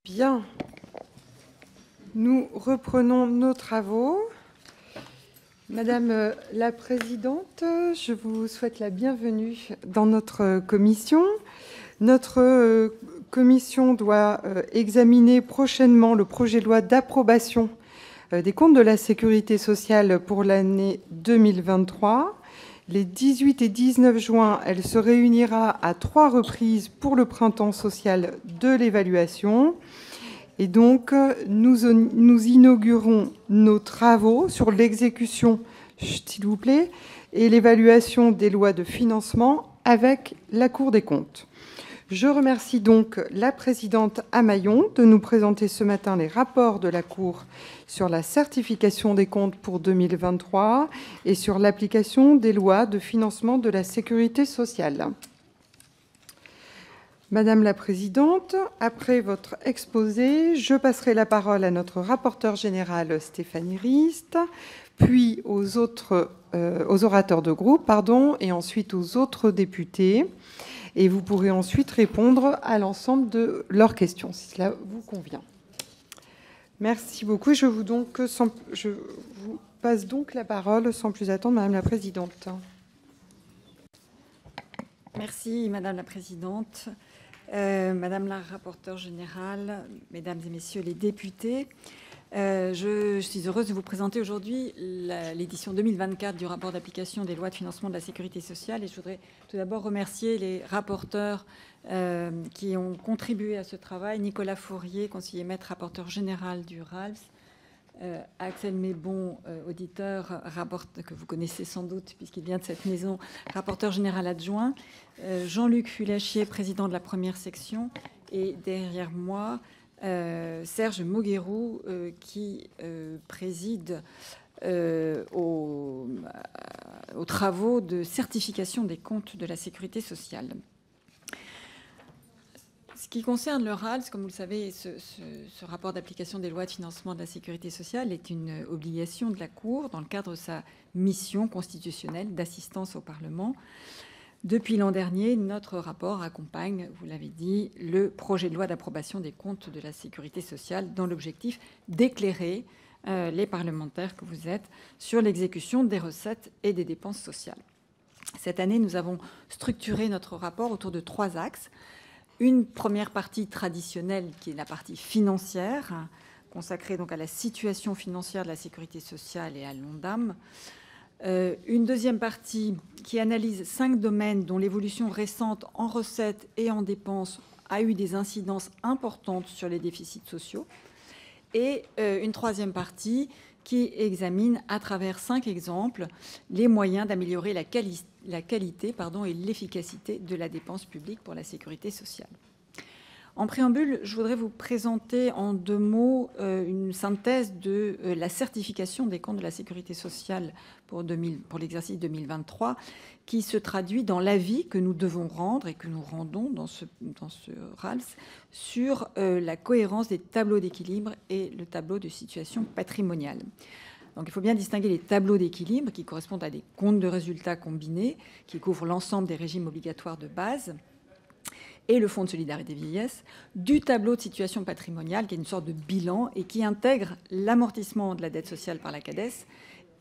Bien. Nous reprenons nos travaux. Madame la Présidente, je vous souhaite la bienvenue dans notre commission. Notre commission doit examiner prochainement le projet de loi d'approbation des comptes de la Sécurité sociale pour l'année 2023. Les 18 et 19 juin, elle se réunira à 3 reprises pour le printemps social de l'évaluation. Et donc, nous inaugurons nos travaux sur l'exécution, s'il vous plaît, et l'évaluation des lois de financement avec la Cour des comptes. Je remercie donc la présidente Amaillon de nous présenter ce matin les rapports de la Cour sur la certification des comptes pour 2023 et sur l'application des lois de financement de la sécurité sociale. Madame la Présidente, après votre exposé, je passerai la parole à notre rapporteure générale Stéphanie Rist, puis aux orateurs de groupe, et ensuite aux autres députés. Et vous pourrez ensuite répondre à l'ensemble de leurs questions, si cela vous convient. Merci beaucoup. Je vous passe donc la parole sans plus attendre, Madame la Présidente. Merci, Madame la Présidente. Madame la rapporteure générale, Mesdames et Messieurs les députés, je suis heureuse de vous présenter aujourd'hui l'édition 2024 du rapport d'application des lois de financement de la sécurité sociale. Et je voudrais tout d'abord remercier les rapporteurs qui ont contribué à ce travail. Nicolas Fourier, conseiller maître rapporteur général du RALS, Axel Mébon, auditeur, que vous connaissez sans doute puisqu'il vient de cette maison, rapporteur général adjoint, Jean-Luc Fulachier, président de la première section, et derrière moi, Serge Moguerou, qui préside aux travaux de certification des comptes de la sécurité sociale. Ce qui concerne le RALS, comme vous le savez, ce rapport d'application des lois de financement de la sécurité sociale est une obligation de la Cour dans le cadre de sa mission constitutionnelle d'assistance au Parlement. Depuis l'an dernier, notre rapport accompagne, vous l'avez dit, le projet de loi d'approbation des comptes de la sécurité sociale dans l'objectif d'éclairer les parlementaires que vous êtes sur l'exécution des recettes et des dépenses sociales. Cette année, nous avons structuré notre rapport autour de 3 axes. Une première partie traditionnelle qui est la partie financière, consacrée donc à la situation financière de la sécurité sociale et à l'ONDAM. Une deuxième partie qui analyse 5 domaines dont l'évolution récente en recettes et en dépenses a eu des incidences importantes sur les déficits sociaux. Et une troisième partie qui examine à travers 5 exemples les moyens d'améliorer la qualité et l'efficacité de la dépense publique pour la sécurité sociale. En préambule, je voudrais vous présenter en 2 mots une synthèse de la certification des comptes de la sécurité sociale pour l'exercice 2023, qui se traduit dans l'avis que nous devons rendre et que nous rendons dans ce RALS sur la cohérence des tableaux d'équilibre et le tableau de situation patrimoniale. Donc, il faut bien distinguer les tableaux d'équilibre qui correspondent à des comptes de résultats combinés qui couvrent l'ensemble des régimes obligatoires de base et le Fonds de solidarité vieillesse, du tableau de situation patrimoniale qui est une sorte de bilan et qui intègre l'amortissement de la dette sociale par la CADES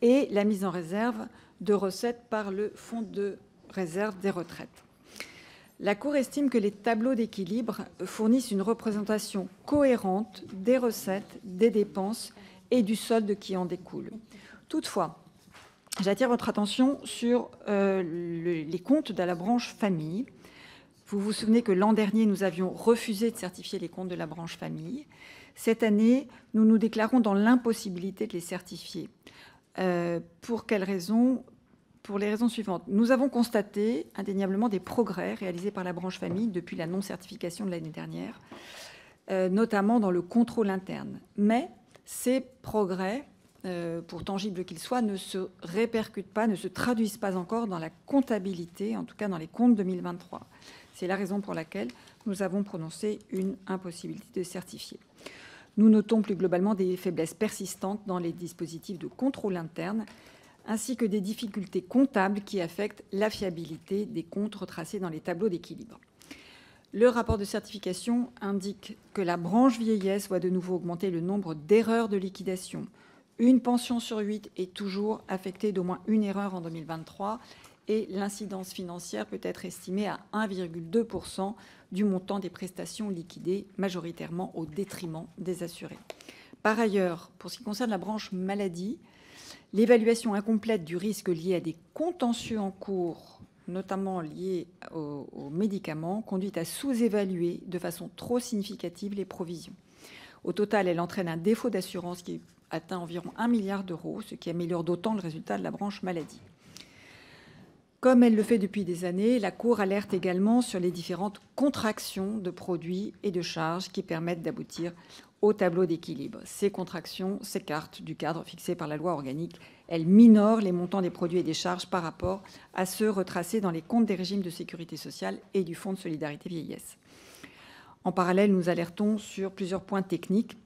et la mise en réserve de recettes par le Fonds de réserve des retraites. La Cour estime que les tableaux d'équilibre fournissent une représentation cohérente des recettes, des dépenses et du solde qui en découle. Toutefois, j'attire votre attention sur les comptes de la branche famille. Vous vous souvenez que l'an dernier, nous avions refusé de certifier les comptes de la branche famille. Cette année, nous nous déclarons dans l'impossibilité de les certifier. Pour quelles raisons ? Pour les raisons suivantes. Nous avons constaté indéniablement des progrès réalisés par la branche famille depuis la non-certification de l'année dernière, notamment dans le contrôle interne. Mais ces progrès, pour tangibles qu'ils soient, ne se répercutent pas, ne se traduisent pas encore dans la comptabilité, en tout cas dans les comptes 2023. C'est la raison pour laquelle nous avons prononcé une impossibilité de certifier. Nous notons plus globalement des faiblesses persistantes dans les dispositifs de contrôle interne, ainsi que des difficultés comptables qui affectent la fiabilité des comptes retracés dans les tableaux d'équilibre. Le rapport de certification indique que la branche vieillesse voit de nouveau augmenter le nombre d'erreurs de liquidation. Une pension sur 8 est toujours affectée d'au moins une erreur en 2023 et l'incidence financière peut être estimée à 1,2% du montant des prestations liquidées, majoritairement au détriment des assurés. Par ailleurs, pour ce qui concerne la branche maladie, l'évaluation incomplète du risque lié à des contentieux en cours, notamment liés aux médicaments, conduit à sous-évaluer de façon trop significative les provisions. Au total, elle entraîne un défaut d'assurance qui atteint environ 1 milliard d'euros, ce qui améliore d'autant le résultat de la branche maladie. Comme elle le fait depuis des années, la Cour alerte également sur les différentes contractions de produits et de charges qui permettent d'aboutir au tableau d'équilibre. Ces contractions s'écartent du cadre fixé par la loi organique. Elles minorent les montants des produits et des charges par rapport à ceux retracés dans les comptes des régimes de sécurité sociale et du Fonds de solidarité vieillesse. En parallèle, nous alertons sur plusieurs points techniques.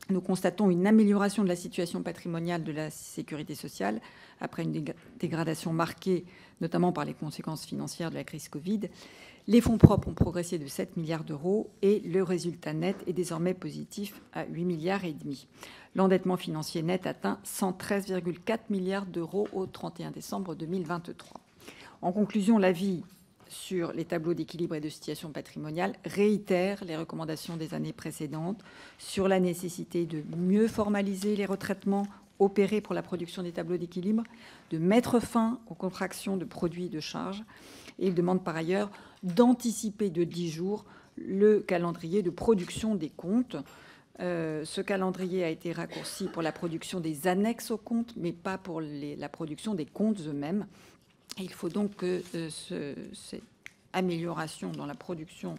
Nous constatons une amélioration de la situation patrimoniale de la sécurité sociale après une dégradation marquée, notamment par les conséquences financières de la crise Covid. Les fonds propres ont progressé de 7 milliards d'euros et le résultat net est désormais positif à 8 milliards et demi. L'endettement financier net atteint 113,4 milliards d'euros au 31 décembre 2023. En conclusion, l'avis sur les tableaux d'équilibre et de situation patrimoniale réitère les recommandations des années précédentes sur la nécessité de mieux formaliser les retraitements opérés pour la production des tableaux d'équilibre, de mettre fin aux contractions de produits et de charges. Et il demande par ailleurs d'anticiper de 10 jours le calendrier de production des comptes. Ce calendrier a été raccourci pour la production des annexes aux comptes, mais pas pour la production des comptes eux-mêmes. Il faut donc que cette amélioration dans la production,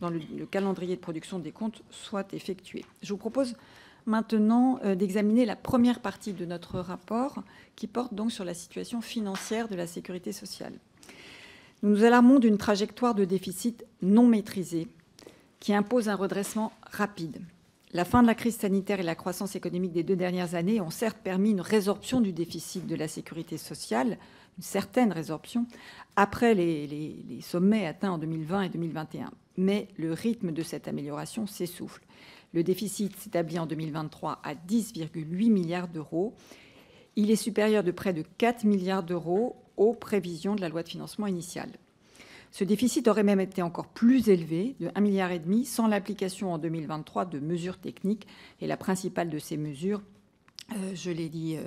dans le calendrier de production des comptes soit effectuée. Je vous propose maintenant d'examiner la première partie de notre rapport qui porte donc sur la situation financière de la sécurité sociale. Nous nous alarmons d'une trajectoire de déficit non maîtrisée qui impose un redressement rapide. La fin de la crise sanitaire et la croissance économique des 2 dernières années ont certes permis une résorption du déficit de la sécurité sociale, une certaine résorption, après les sommets atteints en 2020 et 2021. Mais le rythme de cette amélioration s'essouffle. Le déficit s'établit en 2023 à 10,8 milliards d'euros. Il est supérieur de près de 4 milliards d'euros aux prévisions de la loi de financement initiale. Ce déficit aurait même été encore plus élevé, de 1,5 milliard, sans l'application en 2023 de mesures techniques. Et la principale de ces mesures, je l'ai dit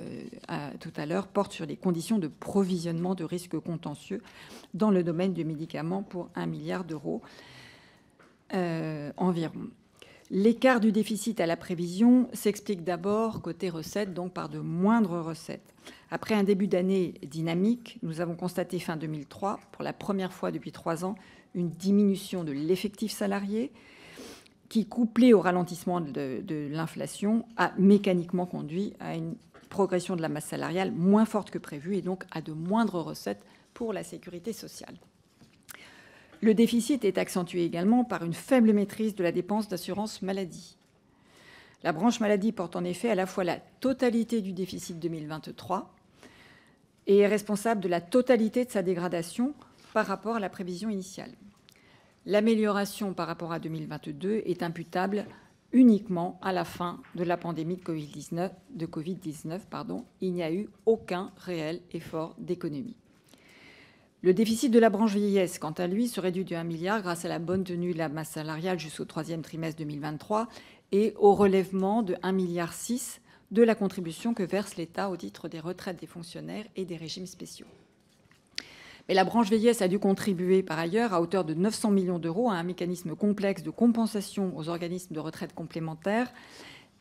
tout à l'heure, porte sur les conditions de provisionnement de risques contentieux dans le domaine du médicament pour 1 milliard d'euros environ. L'écart du déficit à la prévision s'explique d'abord côté recettes, donc par de moindres recettes. Après un début d'année dynamique, nous avons constaté fin 2003, pour la première fois depuis 3 ans, une diminution de l'effectif salarié qui, couplée au ralentissement de l'inflation, a mécaniquement conduit à une progression de la masse salariale moins forte que prévu et donc à de moindres recettes pour la sécurité sociale. Le déficit est accentué également par une faible maîtrise de la dépense d'assurance maladie. La branche maladie porte en effet à la fois la totalité du déficit 2023 et est responsable de la totalité de sa dégradation par rapport à la prévision initiale. L'amélioration par rapport à 2022 est imputable uniquement à la fin de la pandémie de Covid-19. Il n'y a eu aucun réel effort d'économie. Le déficit de la branche vieillesse, quant à lui, se réduit de 1 milliard grâce à la bonne tenue de la masse salariale jusqu'au 3e trimestre 2023 et au relèvement de 1,6 milliard de la contribution que verse l'État au titre des retraites des fonctionnaires et des régimes spéciaux. Mais la branche vieillesse a dû contribuer par ailleurs à hauteur de 900 millions d'euros à un mécanisme complexe de compensation aux organismes de retraite complémentaires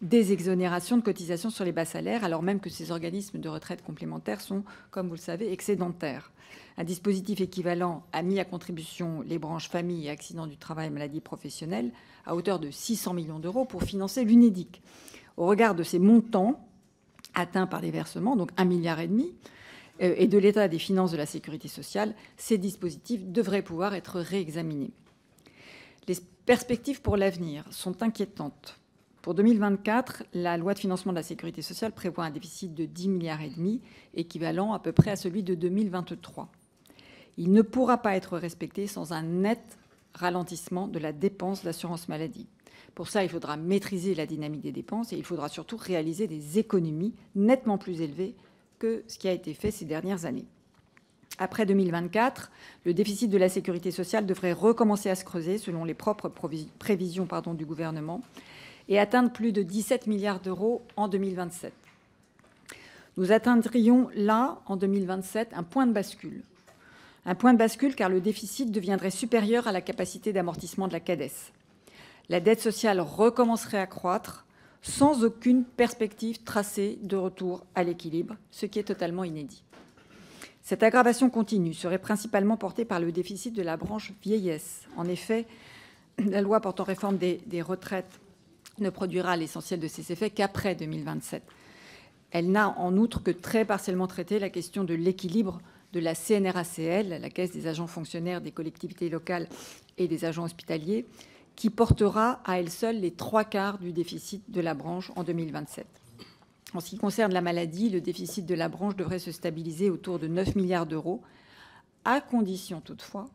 des exonérations de cotisations sur les bas salaires, alors même que ces organismes de retraite complémentaires sont, comme vous le savez, excédentaires. Un dispositif équivalent a mis à contribution les branches famille et accidents du travail et maladies professionnelles à hauteur de 600 millions d'euros pour financer l'UNEDIC. Au regard de ces montants atteints par les versements, donc 1,5 milliard, et de l'état des finances de la sécurité sociale, ces dispositifs devraient pouvoir être réexaminés. Les perspectives pour l'avenir sont inquiétantes. Pour 2024, la loi de financement de la sécurité sociale prévoit un déficit de 10,5 milliards, équivalent à peu près à celui de 2023. Il ne pourra pas être respecté sans un net ralentissement de la dépense d'assurance maladie. Pour ça, il faudra maîtriser la dynamique des dépenses et il faudra surtout réaliser des économies nettement plus élevées que ce qui a été fait ces dernières années. Après 2024, le déficit de la sécurité sociale devrait recommencer à se creuser selon les propres prévisions du gouvernement et atteindre plus de 17 milliards d'euros en 2027. Nous atteindrions là, en 2027, un point de bascule. Un point de bascule car le déficit deviendrait supérieur à la capacité d'amortissement de la CADES. La dette sociale recommencerait à croître sans aucune perspective tracée de retour à l'équilibre, ce qui est totalement inédit. Cette aggravation continue serait principalement portée par le déficit de la branche vieillesse. En effet, la loi portant réforme des retraites ne produira l'essentiel de ses effets qu'après 2027. Elle n'a en outre que très partiellement traité la question de l'équilibre de la CNRACL, la Caisse des agents fonctionnaires des collectivités locales et des agents hospitaliers, qui portera à elle seule les 3/4 du déficit de la branche en 2027. En ce qui concerne la maladie, le déficit de la branche devrait se stabiliser autour de 9 milliards d'euros, à condition toutefois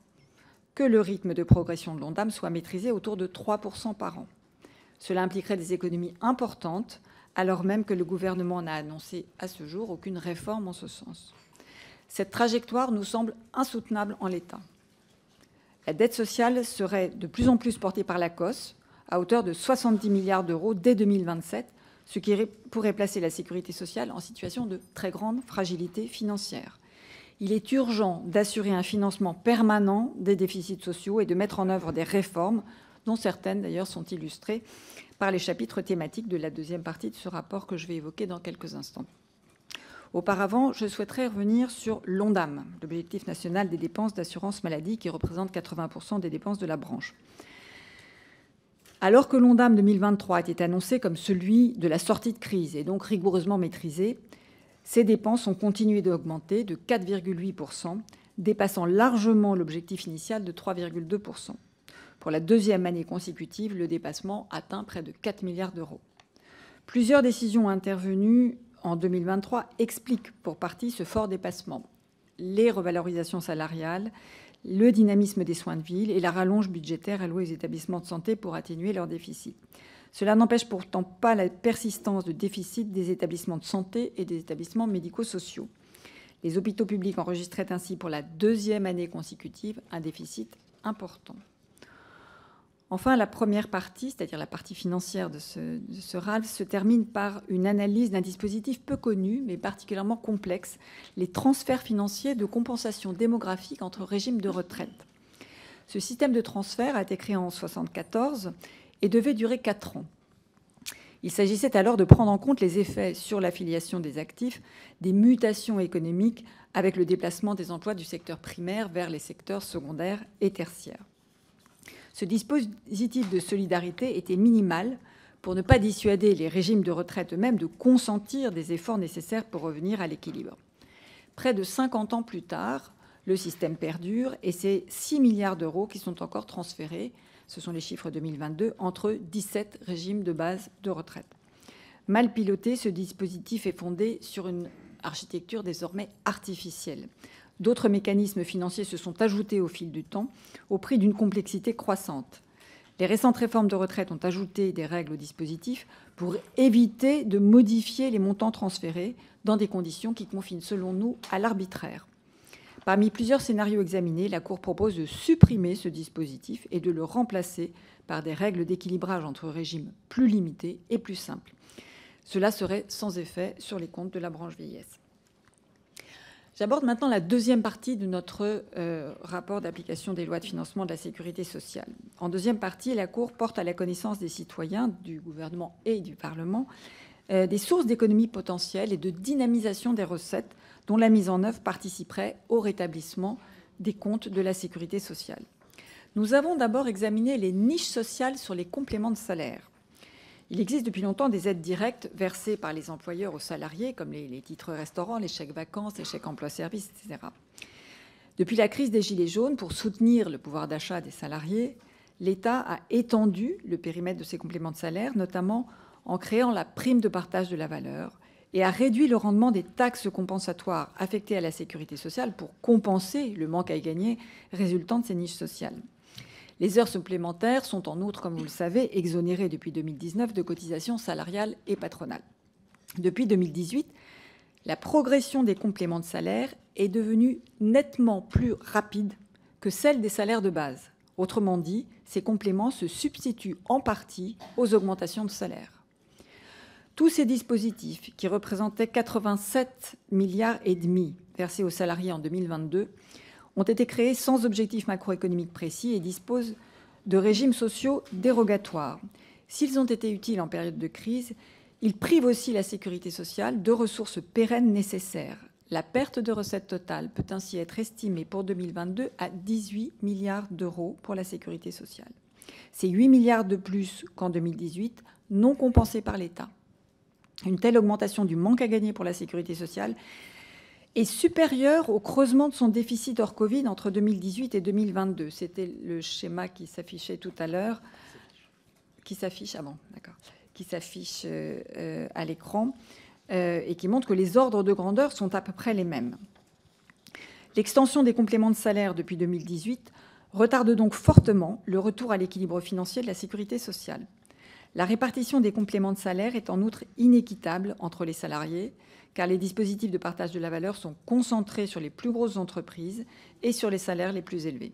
que le rythme de progression de l'ONDAM soit maîtrisé autour de 3% par an. Cela impliquerait des économies importantes, alors même que le gouvernement n'a annoncé à ce jour aucune réforme en ce sens. Cette trajectoire nous semble insoutenable en l'état. La dette sociale serait de plus en plus portée par la COS, à hauteur de 70 milliards d'euros dès 2027, ce qui pourrait placer la sécurité sociale en situation de très grande fragilité financière. Il est urgent d'assurer un financement permanent des déficits sociaux et de mettre en œuvre des réformes, dont certaines d'ailleurs sont illustrées par les chapitres thématiques de la deuxième partie de ce rapport que je vais évoquer dans quelques instants. Auparavant, je souhaiterais revenir sur l'ONDAM, l'objectif national des dépenses d'assurance maladie, qui représente 80% des dépenses de la branche. Alors que l'ONDAM 2023 était annoncé comme celui de la sortie de crise et donc rigoureusement maîtrisé, ces dépenses ont continué d'augmenter de 4,8%, dépassant largement l'objectif initial de 3,2%. Pour la deuxième année consécutive, le dépassement atteint près de 4 milliards d'euros. Plusieurs décisions intervenues en 2023 expliquent pour partie ce fort dépassement. Les revalorisations salariales, le dynamisme des soins de ville et la rallonge budgétaire allouée aux établissements de santé pour atténuer leur déficit. Cela n'empêche pourtant pas la persistance de déficit des établissements de santé et des établissements médico-sociaux. Les hôpitaux publics enregistraient ainsi pour la deuxième année consécutive un déficit important. Enfin, la première partie, c'est-à-dire la partie financière de ce RALF, se termine par une analyse d'un dispositif peu connu, mais particulièrement complexe, les transferts financiers de compensation démographique entre régimes de retraite. Ce système de transfert a été créé en 1974 et devait durer 4 ans. Il s'agissait alors de prendre en compte les effets sur l'affiliation des actifs des mutations économiques avec le déplacement des emplois du secteur primaire vers les secteurs secondaires et tertiaires. Ce dispositif de solidarité était minimal pour ne pas dissuader les régimes de retraite eux-mêmes de consentir des efforts nécessaires pour revenir à l'équilibre. Près de 50 ans plus tard, le système perdure et c'est 6 milliards d'euros qui sont encore transférés, ce sont les chiffres 2022, entre 17 régimes de base de retraite. Mal piloté, ce dispositif est fondé sur une architecture désormais artificielle. D'autres mécanismes financiers se sont ajoutés au fil du temps, au prix d'une complexité croissante. Les récentes réformes de retraite ont ajouté des règles au dispositif pour éviter de modifier les montants transférés dans des conditions qui confinent, selon nous, à l'arbitraire. Parmi plusieurs scénarios examinés, la Cour propose de supprimer ce dispositif et de le remplacer par des règles d'équilibrage entre régimes plus limités et plus simples. Cela serait sans effet sur les comptes de la branche vieillesse. J'aborde maintenant la deuxième partie de notre rapport d'application des lois de financement de la sécurité sociale. En deuxième partie, la Cour porte à la connaissance des citoyens, du gouvernement et du Parlement des sources d'économies potentielles et de dynamisation des recettes dont la mise en œuvre participerait au rétablissement des comptes de la sécurité sociale. Nous avons d'abord examiné les niches sociales sur les compléments de salaire. Il existe depuis longtemps des aides directes versées par les employeurs aux salariés, comme les titres restaurants, les chèques vacances, les chèques emploi-service, etc. Depuis la crise des Gilets jaunes, pour soutenir le pouvoir d'achat des salariés, l'État a étendu le périmètre de ces compléments de salaire, notamment en créant la prime de partage de la valeur, et a réduit le rendement des taxes compensatoires affectées à la sécurité sociale pour compenser le manque à gagner résultant de ces niches sociales. Les heures supplémentaires sont en outre, comme vous le savez, exonérées depuis 2019 de cotisations salariales et patronales. Depuis 2018, la progression des compléments de salaire est devenue nettement plus rapide que celle des salaires de base. Autrement dit, ces compléments se substituent en partie aux augmentations de salaire. Tous ces dispositifs, qui représentaient 87 milliards et demi versés aux salariés en 2022, ont été créés sans objectif macroéconomique précis et disposent de régimes sociaux dérogatoires. S'ils ont été utiles en période de crise, ils privent aussi la sécurité sociale de ressources pérennes nécessaires. La perte de recettes totale peut ainsi être estimée pour 2022 à 18 milliards d'euros pour la sécurité sociale. C'est 8 milliards de plus qu'en 2018, non compensés par l'État. Une telle augmentation du manque à gagner pour la sécurité sociale est supérieure au creusement de son déficit hors Covid entre 2018 et 2022. C'était le schéma qui s'affichait tout à l'heure, qui s'affiche à l'écran et qui montre que les ordres de grandeur sont à peu près les mêmes. L'extension des compléments de salaire depuis 2018 retarde donc fortement le retour à l'équilibre financier de la sécurité sociale. La répartition des compléments de salaire est en outre inéquitable entre les salariés, car les dispositifs de partage de la valeur sont concentrés sur les plus grosses entreprises et sur les salaires les plus élevés.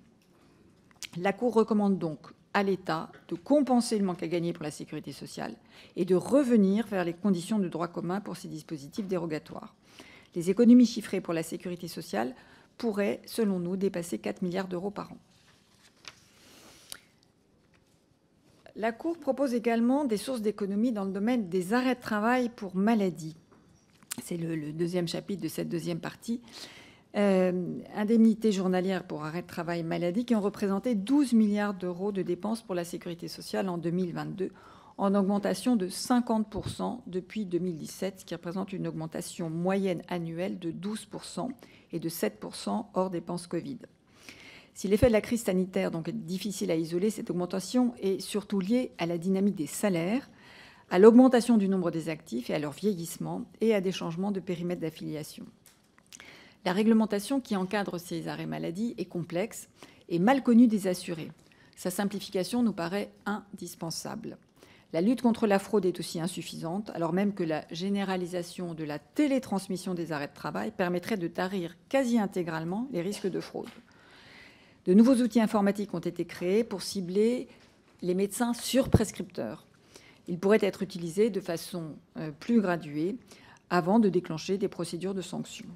La Cour recommande donc à l'État de compenser le manque à gagner pour la sécurité sociale et de revenir vers les conditions de droit commun pour ces dispositifs dérogatoires. Les économies chiffrées pour la sécurité sociale pourraient, selon nous, dépasser 4 milliards d'euros par an. La Cour propose également des sources d'économies dans le domaine des arrêts de travail pour maladie. C'est le deuxième chapitre de cette deuxième partie. Indemnités journalières pour arrêt de travail maladie qui ont représenté 12 milliards d'euros de dépenses pour la sécurité sociale en 2022, en augmentation de 50% depuis 2017, ce qui représente une augmentation moyenne annuelle de 12% et de 7% hors dépenses Covid. Si l'effet de la crise sanitaire donc, est difficile à isoler, cette augmentation est surtout liée à la dynamique des salaires, à l'augmentation du nombre des actifs et à leur vieillissement et à des changements de périmètre d'affiliation. La réglementation qui encadre ces arrêts maladie est complexe et mal connue des assurés. Sa simplification nous paraît indispensable. La lutte contre la fraude est aussi insuffisante, alors même que la généralisation de la télétransmission des arrêts de travail permettrait de tarir quasi intégralement les risques de fraude. De nouveaux outils informatiques ont été créés pour cibler les médecins surprescripteurs. Ils pourraient être utilisés de façon plus graduée avant de déclencher des procédures de sanction.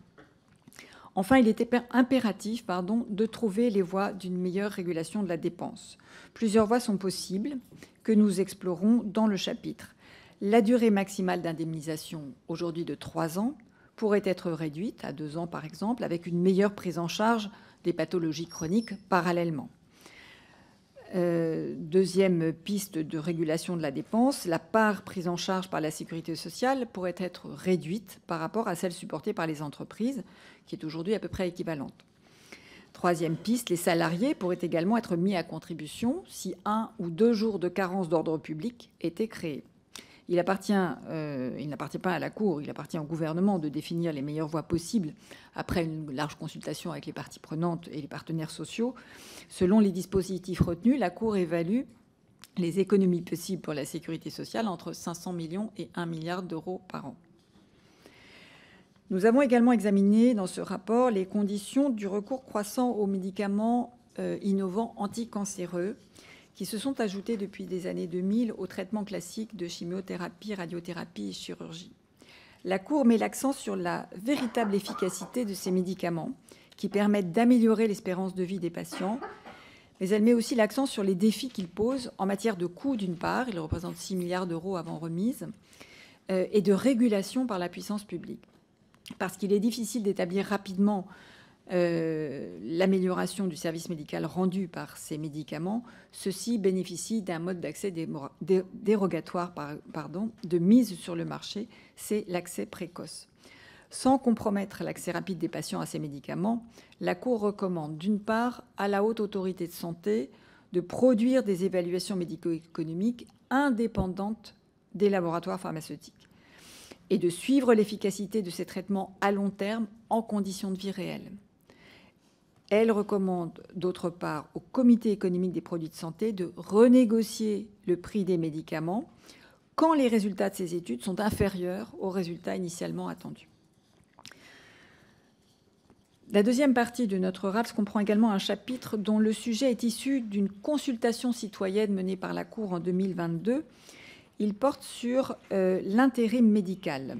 Enfin, il était impératif de trouver les voies d'une meilleure régulation de la dépense. Plusieurs voies sont possibles que nous explorons dans le chapitre. La durée maximale d'indemnisation, aujourd'hui de 3 ans, pourrait être réduite à 2 ans par exemple, avec une meilleure prise en charge des pathologies chroniques parallèlement. Deuxième piste de régulation de la dépense, la part prise en charge par la sécurité sociale pourrait être réduite par rapport à celle supportée par les entreprises, qui est aujourd'hui à peu près équivalente. Troisième piste, les salariés pourraient également être mis à contribution si 1 ou 2 jours de carence d'ordre public étaient créés. Il n'appartient pas à la Cour, il appartient au gouvernement de définir les meilleures voies possibles après une large consultation avec les parties prenantes et les partenaires sociaux. Selon les dispositifs retenus, la Cour évalue les économies possibles pour la sécurité sociale entre 500 millions et 1 milliard d'euros par an. Nous avons également examiné dans ce rapport les conditions du recours croissant aux médicaments innovants anticancéreux qui se sont ajoutés depuis des années 2000 aux traitements classiques de chimiothérapie, radiothérapie et chirurgie. La Cour met l'accent sur la véritable efficacité de ces médicaments qui permettent d'améliorer l'espérance de vie des patients, mais elle met aussi l'accent sur les défis qu'ils posent en matière de coûts d'une part, ils représentent 6 milliards d'euros avant remise, et de régulation par la puissance publique. Parce qu'il est difficile d'établir rapidement l'amélioration du service médical rendu par ces médicaments, ceux-ci bénéficient d'un mode d'accès dérogatoire de mise sur le marché, c'est l'accès précoce. Sans compromettre l'accès rapide des patients à ces médicaments, la Cour recommande d'une part à la Haute Autorité de Santé de produire des évaluations médico-économiques indépendantes des laboratoires pharmaceutiques et de suivre l'efficacité de ces traitements à long terme en conditions de vie réelles. Elle recommande d'autre part au Comité économique des produits de santé de renégocier le prix des médicaments quand les résultats de ces études sont inférieurs aux résultats initialement attendus. La deuxième partie de notre RAPS comprend également un chapitre dont le sujet est issu d'une consultation citoyenne menée par la Cour en 2022. Il porte sur l'intérim médical.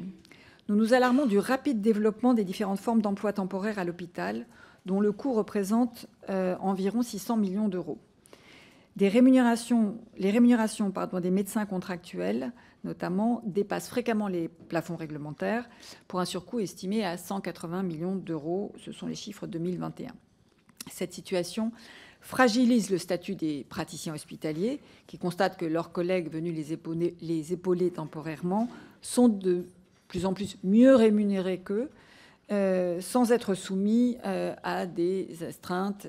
Nous nous alarmons du rapide développement des différentes formes d'emploi temporaire à l'hôpital, dont le coût représente environ 600 millions d'euros. Les rémunérations des médecins contractuels, notamment, dépassent fréquemment les plafonds réglementaires pour un surcoût estimé à 180 millions d'euros. Ce sont les chiffres 2021. Cette situation fragilise le statut des praticiens hospitaliers qui constatent que leurs collègues venus les épauler temporairement sont de plus en plus mieux rémunérés qu'eux, sans être soumis à des astreintes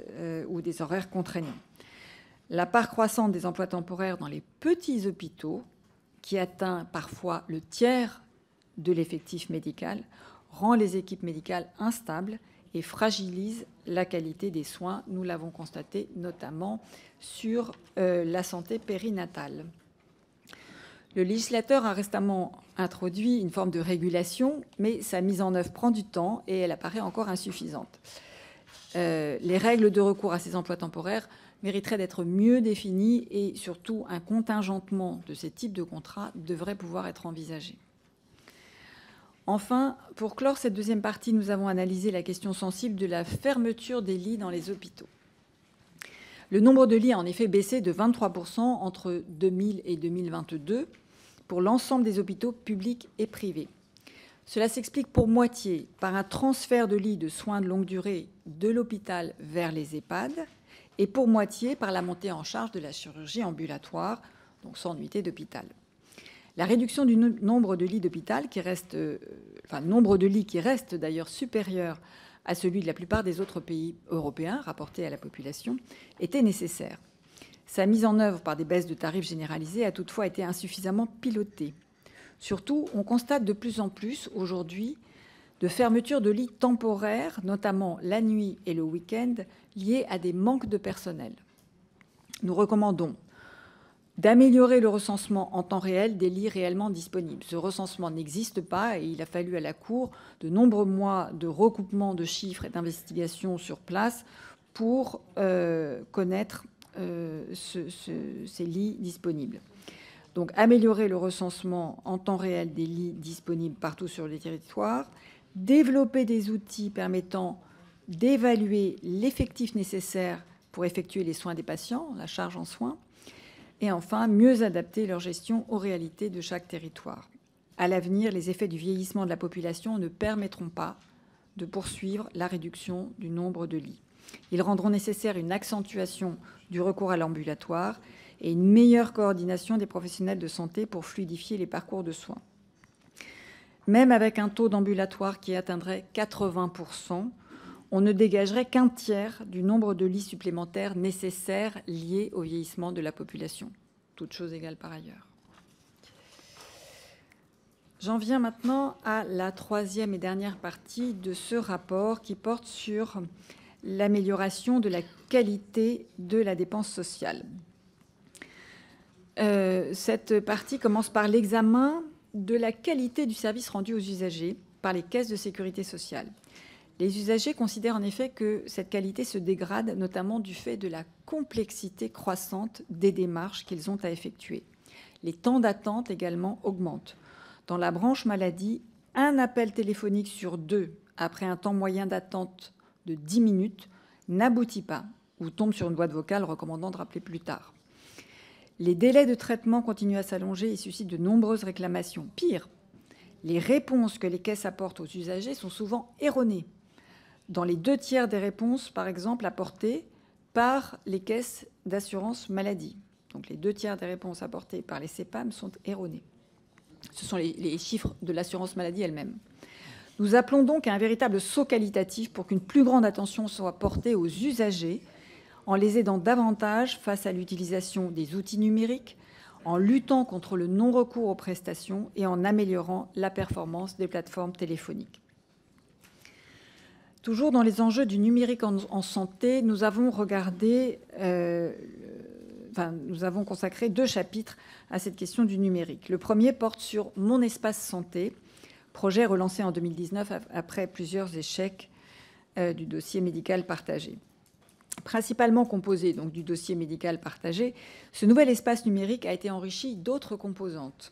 ou des horaires contraignants. La part croissante des emplois temporaires dans les petits hôpitaux, qui atteint parfois le tiers de l'effectif médical, rend les équipes médicales instables et fragilise la qualité des soins. Nous l'avons constaté notamment sur la santé périnatale. Le législateur a récemment introduit une forme de régulation, mais sa mise en œuvre prend du temps et elle apparaît encore insuffisante. Les règles de recours à ces emplois temporaires mériteraient d'être mieux définies et surtout un contingentement de ces types de contrats devrait pouvoir être envisagé. Enfin, pour clore cette deuxième partie, nous avons analysé la question sensible de la fermeture des lits dans les hôpitaux. Le nombre de lits a en effet baissé de 23% entre 2000 et 2022 pour l'ensemble des hôpitaux publics et privés. Cela s'explique pour moitié par un transfert de lits de soins de longue durée de l'hôpital vers les EHPAD et pour moitié par la montée en charge de la chirurgie ambulatoire, donc sans nuitée d'hôpital. La réduction du nombre de lits d'hôpital, nombre de lits qui reste d'ailleurs supérieur à celui de la plupart des autres pays européens rapportés à la population, était nécessaire. Sa mise en œuvre par des baisses de tarifs généralisées a toutefois été insuffisamment pilotée. Surtout, on constate de plus en plus aujourd'hui de fermetures de lits temporaires, notamment la nuit et le week-end, liées à des manques de personnel. Nous recommandons d'améliorer le recensement en temps réel des lits réellement disponibles. Ce recensement n'existe pas et il a fallu à la Cour de nombreux mois de recoupement de chiffres et d'investigations sur place pour connaître ces lits disponibles. Donc, améliorer le recensement en temps réel des lits disponibles partout sur le territoire, développer des outils permettant d'évaluer l'effectif nécessaire pour effectuer les soins des patients, la charge en soins, et enfin, mieux adapter leur gestion aux réalités de chaque territoire. À l'avenir, les effets du vieillissement de la population ne permettront pas de poursuivre la réduction du nombre de lits. Ils rendront nécessaire une accentuation du recours à l'ambulatoire et une meilleure coordination des professionnels de santé pour fluidifier les parcours de soins. Même avec un taux d'ambulatoire qui atteindrait 80%, on ne dégagerait qu'un tiers du nombre de lits supplémentaires nécessaires liés au vieillissement de la population, toutes choses égales par ailleurs. J'en viens maintenant à la troisième et dernière partie de ce rapport qui porte sur l'amélioration de la qualité de la dépense sociale. Cette partie commence par l'examen de la qualité du service rendu aux usagers par les caisses de sécurité sociale. Les usagers considèrent en effet que cette qualité se dégrade, notamment du fait de la complexité croissante des démarches qu'ils ont à effectuer. Les temps d'attente également augmentent. Dans la branche maladie, un appel téléphonique sur 2 après un temps moyen d'attente de 10 minutes n'aboutit pas ou tombe sur une boîte vocale recommandant de rappeler plus tard. Les délais de traitement continuent à s'allonger et suscitent de nombreuses réclamations. Pire, les réponses que les caisses apportent aux usagers sont souvent erronées. Dans les 2 tiers des réponses, par exemple, apportées par les caisses d'assurance maladie. Donc les 2 tiers des réponses apportées par les CPAM sont erronées. Ce sont les chiffres de l'assurance maladie elle-même. Nous appelons donc à un véritable saut qualitatif pour qu'une plus grande attention soit portée aux usagers en les aidant davantage face à l'utilisation des outils numériques, en luttant contre le non-recours aux prestations et en améliorant la performance des plateformes téléphoniques. Toujours dans les enjeux du numérique en santé, nous avons consacré 2 chapitres à cette question du numérique. Le premier porte sur Mon espace santé, projet relancé en 2019 après plusieurs échecs du dossier médical partagé. Principalement composé donc du dossier médical partagé, ce nouvel espace numérique a été enrichi d'autres composantes.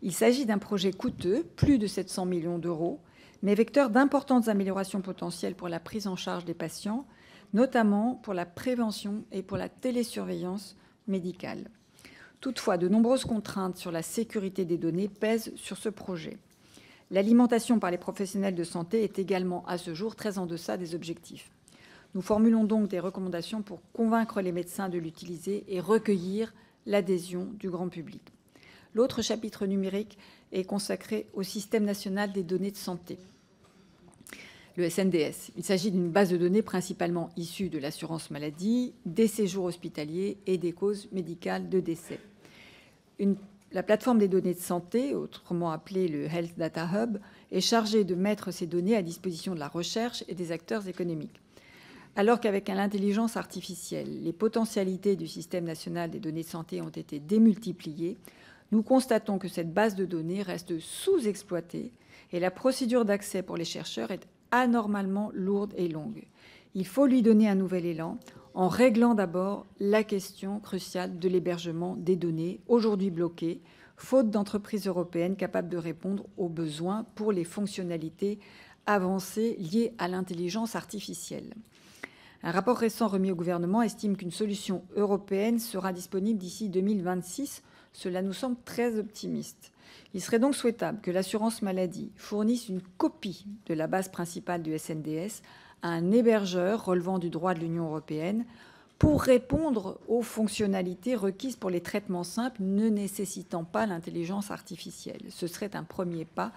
Il s'agit d'un projet coûteux, plus de 700 millions d'euros, mais vecteur d'importantes améliorations potentielles pour la prise en charge des patients, notamment pour la prévention et pour la télésurveillance médicale. Toutefois, de nombreuses contraintes sur la sécurité des données pèsent sur ce projet. L'alimentation par les professionnels de santé est également, à ce jour, très en deçà des objectifs. Nous formulons donc des recommandations pour convaincre les médecins de l'utiliser et recueillir l'adhésion du grand public. L'autre chapitre numérique est consacré au système national des données de santé, le SNDS. Il s'agit d'une base de données principalement issue de l'assurance maladie, des séjours hospitaliers et des causes médicales de décès. La plateforme des données de santé, autrement appelée le Health Data Hub, est chargée de mettre ces données à disposition de la recherche et des acteurs économiques. Alors qu'avec l'intelligence artificielle, les potentialités du système national des données de santé ont été démultipliées, nous constatons que cette base de données reste sous-exploitée et la procédure d'accès pour les chercheurs est anormalement lourde et longue. Il faut lui donner un nouvel élan en réglant d'abord la question cruciale de l'hébergement des données, aujourd'hui bloquées, faute d'entreprises européennes capables de répondre aux besoins pour les fonctionnalités avancées liées à l'intelligence artificielle. Un rapport récent remis au gouvernement estime qu'une solution européenne sera disponible d'ici 2026. Cela nous semble très optimiste. Il serait donc souhaitable que l'assurance maladie fournisse une copie de la base principale du SNDS à un hébergeur relevant du droit de l'Union européenne pour répondre aux fonctionnalités requises pour les traitements simples ne nécessitant pas l'intelligence artificielle. Ce serait un premier pas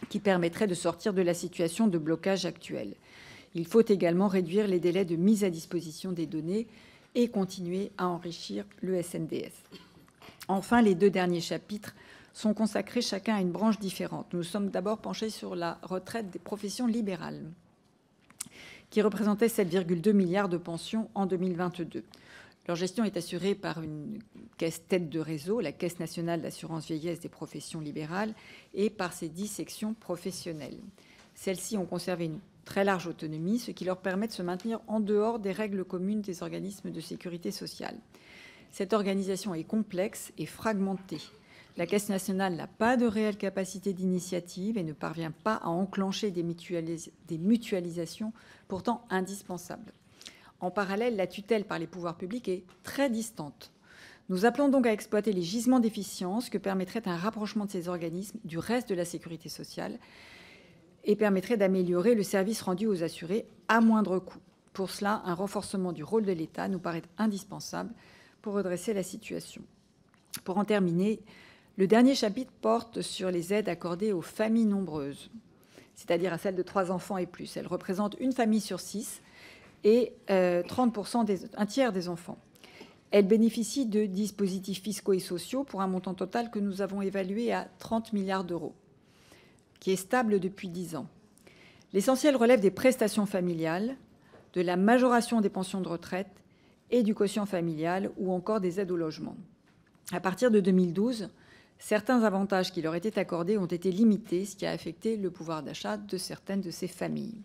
qui permettrait de sortir de la situation de blocage actuelle. Il faut également réduire les délais de mise à disposition des données et continuer à enrichir le SNDS. Enfin, les 2 derniers chapitres sont consacrés chacun à une branche différente. Nous sommes d'abord penchés sur la retraite des professions libérales, qui représentait 7,2 milliards de pensions en 2022. Leur gestion est assurée par une caisse tête de réseau, la Caisse nationale d'assurance vieillesse des professions libérales, et par ses 10 sections professionnelles. Celles-ci ont conservé une très large autonomie, ce qui leur permet de se maintenir en dehors des règles communes des organismes de sécurité sociale. Cette organisation est complexe et fragmentée. La Caisse nationale n'a pas de réelle capacité d'initiative et ne parvient pas à enclencher des mutualisations pourtant indispensables. En parallèle, la tutelle par les pouvoirs publics est très distante. Nous appelons donc à exploiter les gisements d'efficience que permettrait un rapprochement de ces organismes du reste de la sécurité sociale et permettrait d'améliorer le service rendu aux assurés à moindre coût. Pour cela, un renforcement du rôle de l'État nous paraît indispensable pour redresser la situation. Pour en terminer, le dernier chapitre porte sur les aides accordées aux familles nombreuses, c'est-à-dire à celles de 3 enfants et plus. Elles représentent une famille sur 6 et 30%, un tiers des enfants. Elles bénéficient de dispositifs fiscaux et sociaux pour un montant total que nous avons évalué à 30 milliards d'euros, qui est stable depuis 10 ans. L'essentiel relève des prestations familiales, de la majoration des pensions de retraite et du quotient familial ou encore des aides au logement. À partir de 2012, certains avantages qui leur étaient accordés ont été limités, ce qui a affecté le pouvoir d'achat de certaines de ces familles.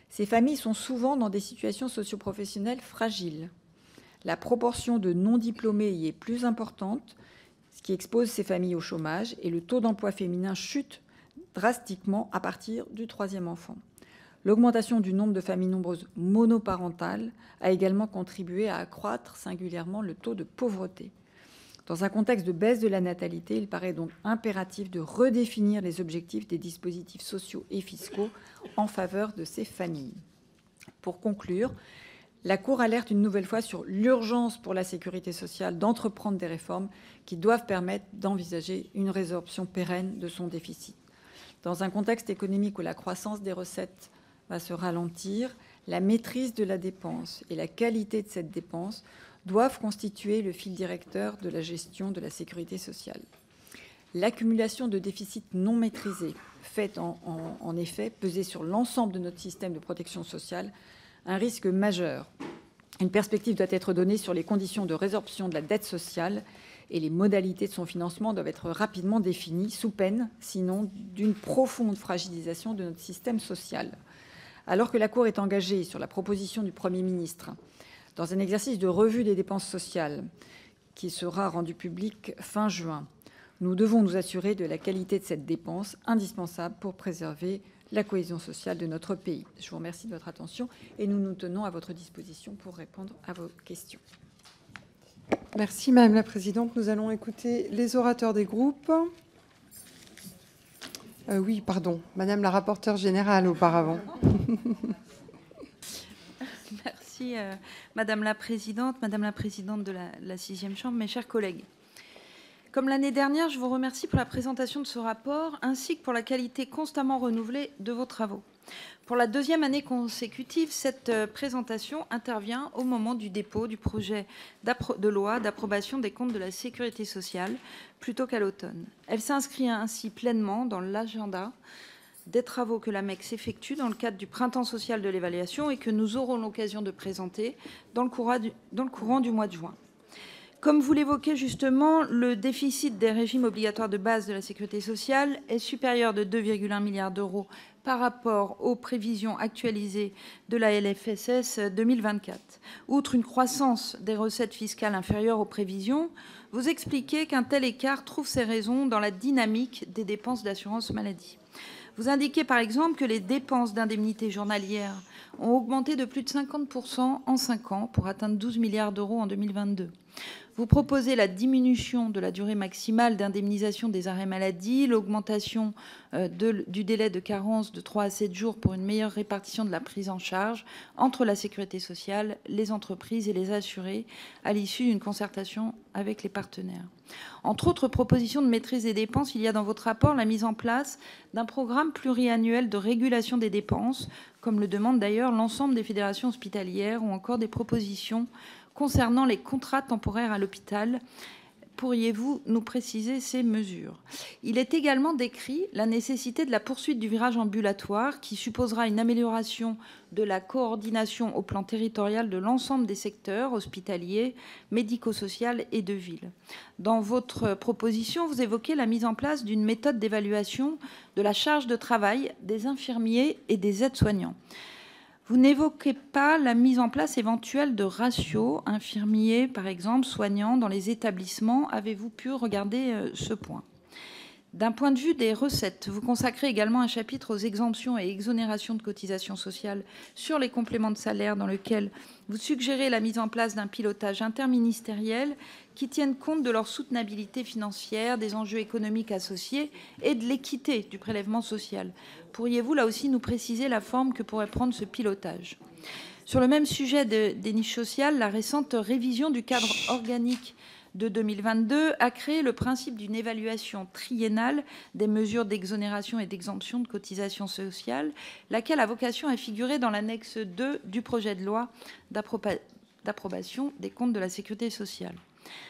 Ces familles sont souvent dans des situations socio-professionnelles fragiles. La proportion de non-diplômés y est plus importante, ce qui expose ces familles au chômage, et le taux d'emploi féminin chute drastiquement à partir du 3e enfant. L'augmentation du nombre de familles nombreuses monoparentales a également contribué à accroître singulièrement le taux de pauvreté. Dans un contexte de baisse de la natalité, il paraît donc impératif de redéfinir les objectifs des dispositifs sociaux et fiscaux en faveur de ces familles. Pour conclure, la Cour alerte une nouvelle fois sur l'urgence pour la sécurité sociale d'entreprendre des réformes qui doivent permettre d'envisager une résorption pérenne de son déficit. Dans un contexte économique où la croissance des recettes va se ralentir, la maîtrise de la dépense et la qualité de cette dépense doivent constituer le fil directeur de la gestion de la sécurité sociale. L'accumulation de déficits non maîtrisés fait en effet peser sur l'ensemble de notre système de protection sociale un risque majeur. Une perspective doit être donnée sur les conditions de résorption de la dette sociale et les modalités de son financement doivent être rapidement définies, sous peine, sinon, d'une profonde fragilisation de notre système social. Alors que la Cour est engagée, sur la proposition du Premier ministre, dans un exercice de revue des dépenses sociales qui sera rendu public fin juin, nous devons nous assurer de la qualité de cette dépense indispensable pour préserver la cohésion sociale de notre pays. Je vous remercie de votre attention et nous nous tenons à votre disposition pour répondre à vos questions. Merci Madame la Présidente. Nous allons écouter les orateurs des groupes. Oui, pardon, Madame la rapporteure générale auparavant. Merci Madame la Présidente de la 6e Chambre, mes chers collègues. Comme l'année dernière, je vous remercie pour la présentation de ce rapport ainsi que pour la qualité constamment renouvelée de vos travaux. Pour la 2e année consécutive, cette présentation intervient au moment du dépôt du projet de loi d'approbation des comptes de la sécurité sociale plutôt qu'à l'automne. Elle s'inscrit ainsi pleinement dans l'agenda des travaux que l'AMEC s'effectue dans le cadre du printemps social de l'évaluation et que nous aurons l'occasion de présenter dans le courant du mois de juin. Comme vous l'évoquez justement, le déficit des régimes obligatoires de base de la sécurité sociale est supérieur de 2,1 milliards d'euros par rapport aux prévisions actualisées de la LFSS 2024. Outre une croissance des recettes fiscales inférieure aux prévisions, vous expliquez qu'un tel écart trouve ses raisons dans la dynamique des dépenses d'assurance maladie. Vous indiquez par exemple que les dépenses d'indemnités journalières ont augmenté de plus de 50% en 5 ans pour atteindre 12 milliards d'euros en 2022. Vous proposez la diminution de la durée maximale d'indemnisation des arrêts maladie, l'augmentation du délai de carence de 3 à 7 jours pour une meilleure répartition de la prise en charge entre la sécurité sociale, les entreprises et les assurés à l'issue d'une concertation avec les partenaires. Entre autres propositions de maîtrise des dépenses, il y a dans votre rapport la mise en place d'un programme pluriannuel de régulation des dépenses, comme le demande d'ailleurs l'ensemble des fédérations hospitalières, ou encore des propositions concernant les contrats temporaires à l'hôpital. Pourriez-vous nous préciser ces mesures? Il est également décrit la nécessité de la poursuite du virage ambulatoire qui supposera une amélioration de la coordination au plan territorial de l'ensemble des secteurs hospitaliers, médico-social et de ville. Dans votre proposition, vous évoquez la mise en place d'une méthode d'évaluation de la charge de travail des infirmiers et des aides-soignants. Vous n'évoquez pas la mise en place éventuelle de ratios infirmiers, par exemple, soignants dans les établissements. Avez-vous pu regarder ce point? D'un point de vue des recettes, vous consacrez également un chapitre aux exemptions et exonérations de cotisations sociales sur les compléments de salaire, dans lequel vous suggérez la mise en place d'un pilotage interministériel qui tienne compte de leur soutenabilité financière, des enjeux économiques associés et de l'équité du prélèvement social. Pourriez-vous là aussi nous préciser la forme que pourrait prendre ce pilotage? Sur le même sujet des niches sociales, la récente révision du cadre organique de 2022 a créé le principe d'une évaluation triennale des mesures d'exonération et d'exemption de cotisations sociales, laquelle a vocation à figurer dans l'annexe 2 du projet de loi d'approbation des comptes de la sécurité sociale.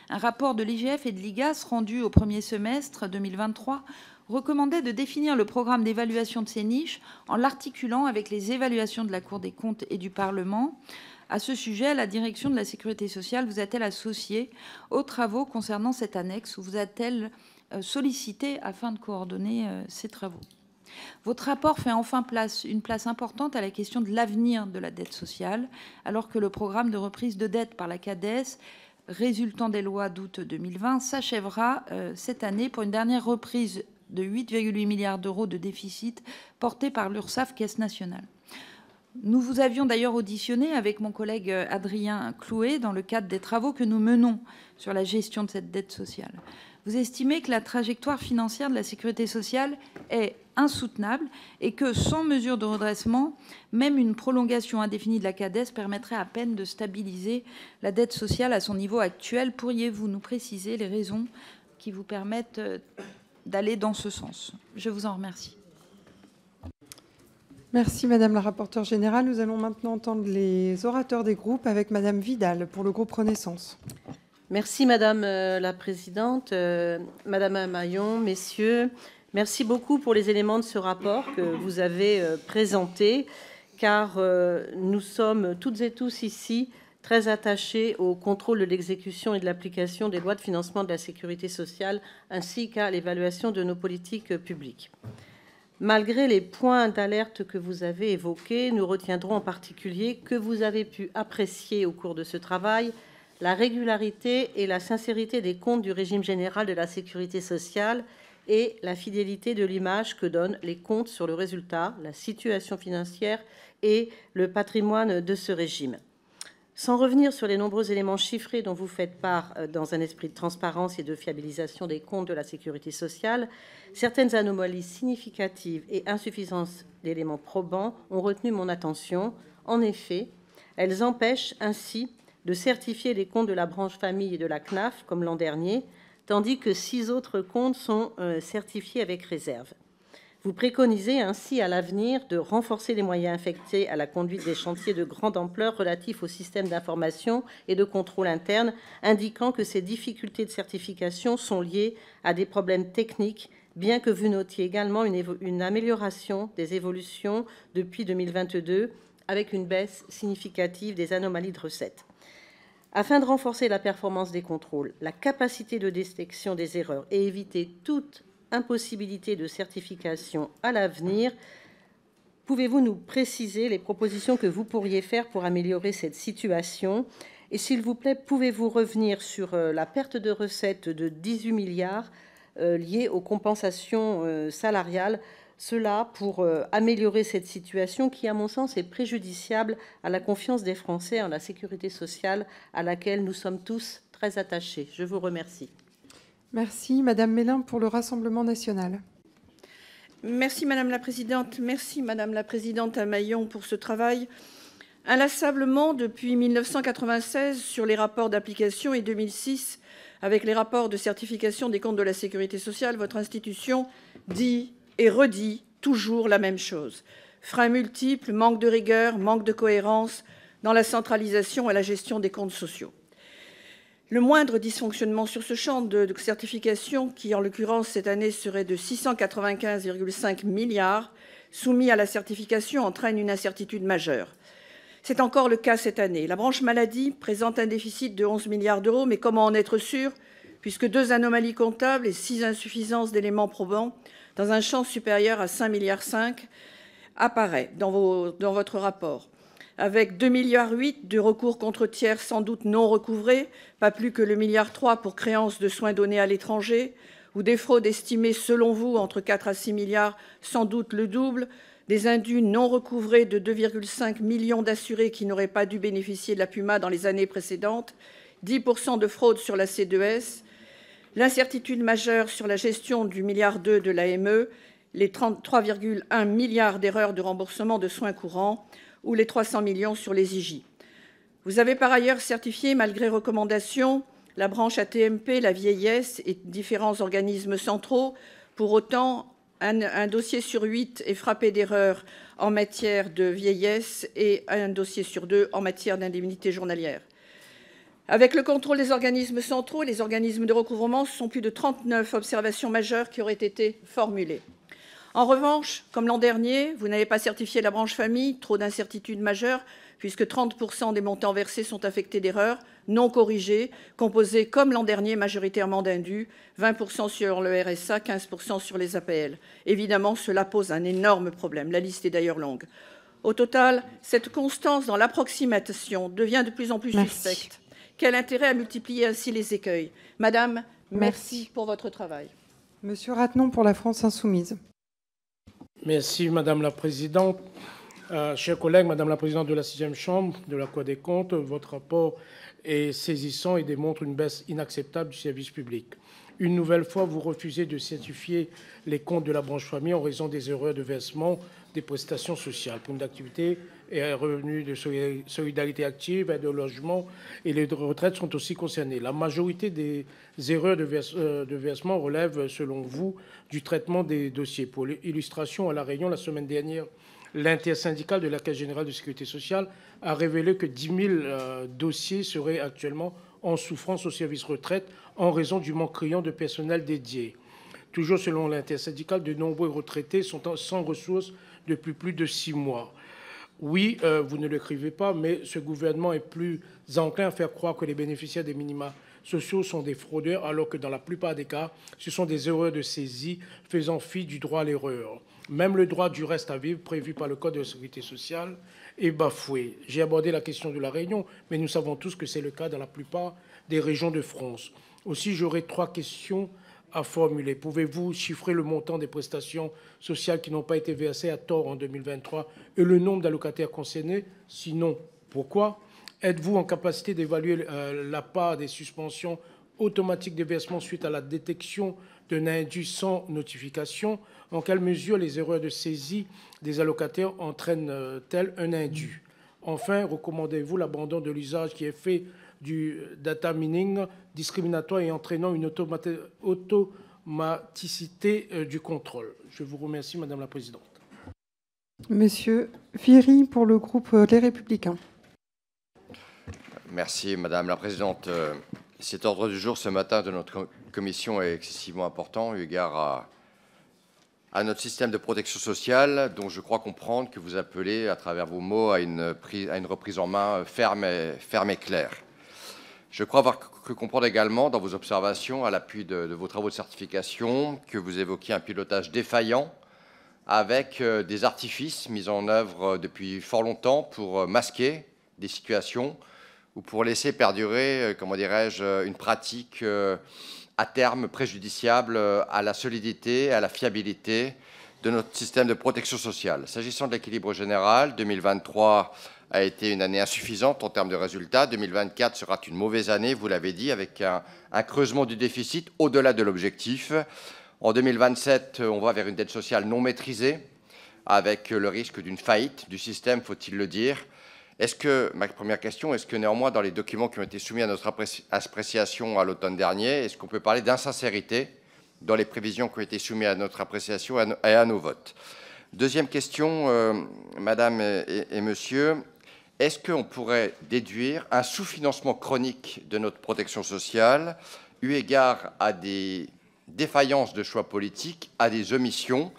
Un rapport de l'IGF et de l'IGAS rendu au premier semestre 2023 recommandait de définir le programme d'évaluation de ces niches en l'articulant avec les évaluations de la Cour des comptes et du Parlement. À ce sujet, la direction de la sécurité sociale vous a-t-elle associé aux travaux concernant cette annexe ou vous a-t-elle sollicité afin de coordonner ces travaux? Votre rapport fait enfin une place importante à la question de l'avenir de la dette sociale, alors que le programme de reprise de dette par la CADES, résultant des lois d'août 2020, s'achèvera cette année pour une dernière reprise de 8,8 milliards d'euros de déficit porté par l'URSSAF, Caisse nationale. Nous vous avions d'ailleurs auditionné avec mon collègue Adrien Clouet dans le cadre des travaux que nous menons sur la gestion de cette dette sociale. Vous estimez que la trajectoire financière de la sécurité sociale est insoutenable et que, sans mesure de redressement, même une prolongation indéfinie de la CADES permettrait à peine de stabiliser la dette sociale à son niveau actuel. Pourriez-vous nous préciser les raisons qui vous permettent d'aller dans ce sens? Je vous en remercie. Merci Madame la rapporteure générale. Nous allons maintenant entendre les orateurs des groupes avec Madame Vidal pour le groupe Renaissance. Merci Madame la Présidente, Madame Amaillon, Messieurs Merci beaucoup pour les éléments de ce rapport que vous avez présenté, car nous sommes toutes et tous ici très attachés au contrôle de l'exécution et de l'application des lois de financement de la sécurité sociale, ainsi qu'à l'évaluation de nos politiques publiques. Malgré les points d'alerte que vous avez évoqués, nous retiendrons en particulier que vous avez pu apprécier au cours de ce travail la régularité et la sincérité des comptes du régime général de la sécurité sociale et la fidélité de l'image que donnent les comptes sur le résultat, la situation financière et le patrimoine de ce régime. Sans revenir sur les nombreux éléments chiffrés dont vous faites part dans un esprit de transparence et de fiabilisation des comptes de la sécurité sociale, certaines anomalies significatives et insuffisances d'éléments probants ont retenu mon attention. En effet, elles empêchent ainsi de certifier les comptes de la branche famille et de la CNAF, comme l'an dernier, tandis que 6 autres comptes sont certifiés avec réserve. Vous préconisez ainsi à l'avenir de renforcer les moyens affectés à la conduite des chantiers de grande ampleur relatifs au système d'information et de contrôle interne, indiquant que ces difficultés de certification sont liées à des problèmes techniques, bien que vous notiez également une amélioration des évolutions depuis 2022, avec une baisse significative des anomalies de recettes. Afin de renforcer la performance des contrôles, la capacité de détection des erreurs et éviter toute impossibilité de certification à l'avenir, pouvez-vous nous préciser les propositions que vous pourriez faire pour améliorer cette situation? Et s'il vous plaît, pouvez-vous revenir sur la perte de recettes de 18 milliards liée aux compensations salariales, cela pour améliorer cette situation qui, à mon sens, est préjudiciable à la confiance des Français en la sécurité sociale à laquelle nous sommes tous très attachés. Je vous remercie. Merci. Madame Mélin pour le Rassemblement national. Merci Madame la Présidente. Merci Madame la Présidente Amaillon pour ce travail. Inlassablement, depuis 1996, sur les rapports d'application et 2006, avec les rapports de certification des comptes de la sécurité sociale, votre institution dit et redit toujours la même chose. Freins multiples, manque de rigueur, manque de cohérence dans la centralisation et la gestion des comptes sociaux. Le moindre dysfonctionnement sur ce champ de certification, qui en l'occurrence cette année serait de 695,5 milliards, soumis à la certification, entraîne une incertitude majeure. C'est encore le cas cette année. La branche maladie présente un déficit de 11 milliards d'euros, mais comment en être sûr, puisque 2 anomalies comptables et 6 insuffisances d'éléments probants dans un champ supérieur à 5,5 milliards apparaît dans votre rapport, avec 2,8 milliards de recours contre tiers sans doute non recouvrés, pas plus que le 1,3 milliard pour créances de soins donnés à l'étranger, ou des fraudes estimées selon vous entre 4 à 6 milliards, sans doute le double, des indus non recouvrés de 2,5 millions d'assurés qui n'auraient pas dû bénéficier de la PUMA dans les années précédentes, 10% de fraude sur la C2S, l'incertitude majeure sur la gestion du 1,2 milliard de l'AME, les 3,1 milliards d'erreurs de remboursement de soins courants ou les 300 millions sur les IJ. Vous avez par ailleurs certifié, malgré recommandations, la branche AT-MP, la vieillesse et différents organismes centraux. Pour autant, un dossier sur 8 est frappé d'erreurs en matière de vieillesse et un dossier sur 2 en matière d'indemnité journalière. Avec le contrôle des organismes centraux et les organismes de recouvrement, ce sont plus de 39 observations majeures qui auraient été formulées. En revanche, comme l'an dernier, vous n'avez pas certifié la branche famille, trop d'incertitudes majeures, puisque 30% des montants versés sont affectés d'erreurs non corrigées, composées comme l'an dernier majoritairement d'indus, 20% sur le RSA, 15% sur les APL. Évidemment, cela pose un énorme problème. La liste est d'ailleurs longue. Au total, cette constance dans l'approximation devient de plus en plus suspecte. Quel intérêt à multiplier ainsi les écueils? Madame, merci pour votre travail. Monsieur Rattenon pour la France insoumise. Merci Madame la Présidente. Chers collègues, Madame la Présidente de la 6e Chambre de la Cour des comptes, votre rapport est saisissant et démontre une baisse inacceptable du service public. Une nouvelle fois, vous refusez de certifier les comptes de la branche famille en raison des erreurs de versement des prestations sociales, prime d'activité et revenus de solidarité active, aide au logement et les retraites sont aussi concernés. La majorité des erreurs de versement relèvent, selon vous, du traitement des dossiers. Pour l'illustration, à La Réunion, la semaine dernière, l'intersyndicale de la Caisse générale de sécurité sociale a révélé que 10 000 dossiers seraient actuellement en souffrance au service retraite en raison du manque criant de personnel dédié. Toujours selon l'intersyndicale, de nombreux retraités sont sans ressources depuis plus de 6 mois. Oui, vous ne l'écrivez pas, mais ce gouvernement est plus enclin à faire croire que les bénéficiaires des minima sociaux sont des fraudeurs, alors que dans la plupart des cas, ce sont des erreurs de saisie faisant fi du droit à l'erreur. Même le droit du reste à vivre, prévu par le Code de la sécurité sociale, est bafoué. J'ai abordé la question de la Réunion, mais nous savons tous que c'est le cas dans la plupart des régions de France. Aussi, j'aurai 3 questions à formuler. Pouvez-vous chiffrer le montant des prestations sociales qui n'ont pas été versées à tort en 2023 et le nombre d'allocataires concernés? Sinon, pourquoi? Êtes-vous en capacité d'évaluer la part des suspensions automatiques des versements suite à la détection d'un indu sans notification? En quelle mesure les erreurs de saisie des allocataires entraînent-elles un indu? Enfin, recommandez-vous l'abandon de l'usage qui est fait du data mining discriminatoire et entraînant une automaticité du contrôle? Je vous remercie, Madame la Présidente. Monsieur Viry, pour le groupe Les Républicains. Merci, Madame la Présidente. Cet ordre du jour ce matin de notre commission est excessivement important eu égard à notre système de protection sociale, dont je crois comprendre que vous appelez, à travers vos mots, à une reprise en main ferme et claire. Je crois avoir cru comprendre également, dans vos observations, à l'appui de vos travaux de certification, que vous évoquiez un pilotage défaillant avec des artifices mis en œuvre depuis fort longtemps pour masquer des situations ou pour laisser perdurer, comment dirais-je, une pratique à terme préjudiciable à la solidité, à la fiabilité de notre système de protection sociale. S'agissant de l'équilibre général, 2023 a été une année insuffisante en termes de résultats. 2024 sera une mauvaise année, vous l'avez dit, avec un creusement du déficit au-delà de l'objectif. En 2027, on va vers une dette sociale non maîtrisée, avec le risque d'une faillite du système, faut-il le dire. Ma première question, est-ce que néanmoins, dans les documents qui ont été soumis à notre appréciation à l'automne dernier, est-ce qu'on peut parler d'insincérité dans les prévisions qui ont été soumises à notre appréciation et à nos votes? Deuxième question, Madame et Monsieur, est-ce qu'on pourrait déduire un sous-financement chronique de notre protection sociale, eu égard à des défaillances de choix politiques, à des omissions,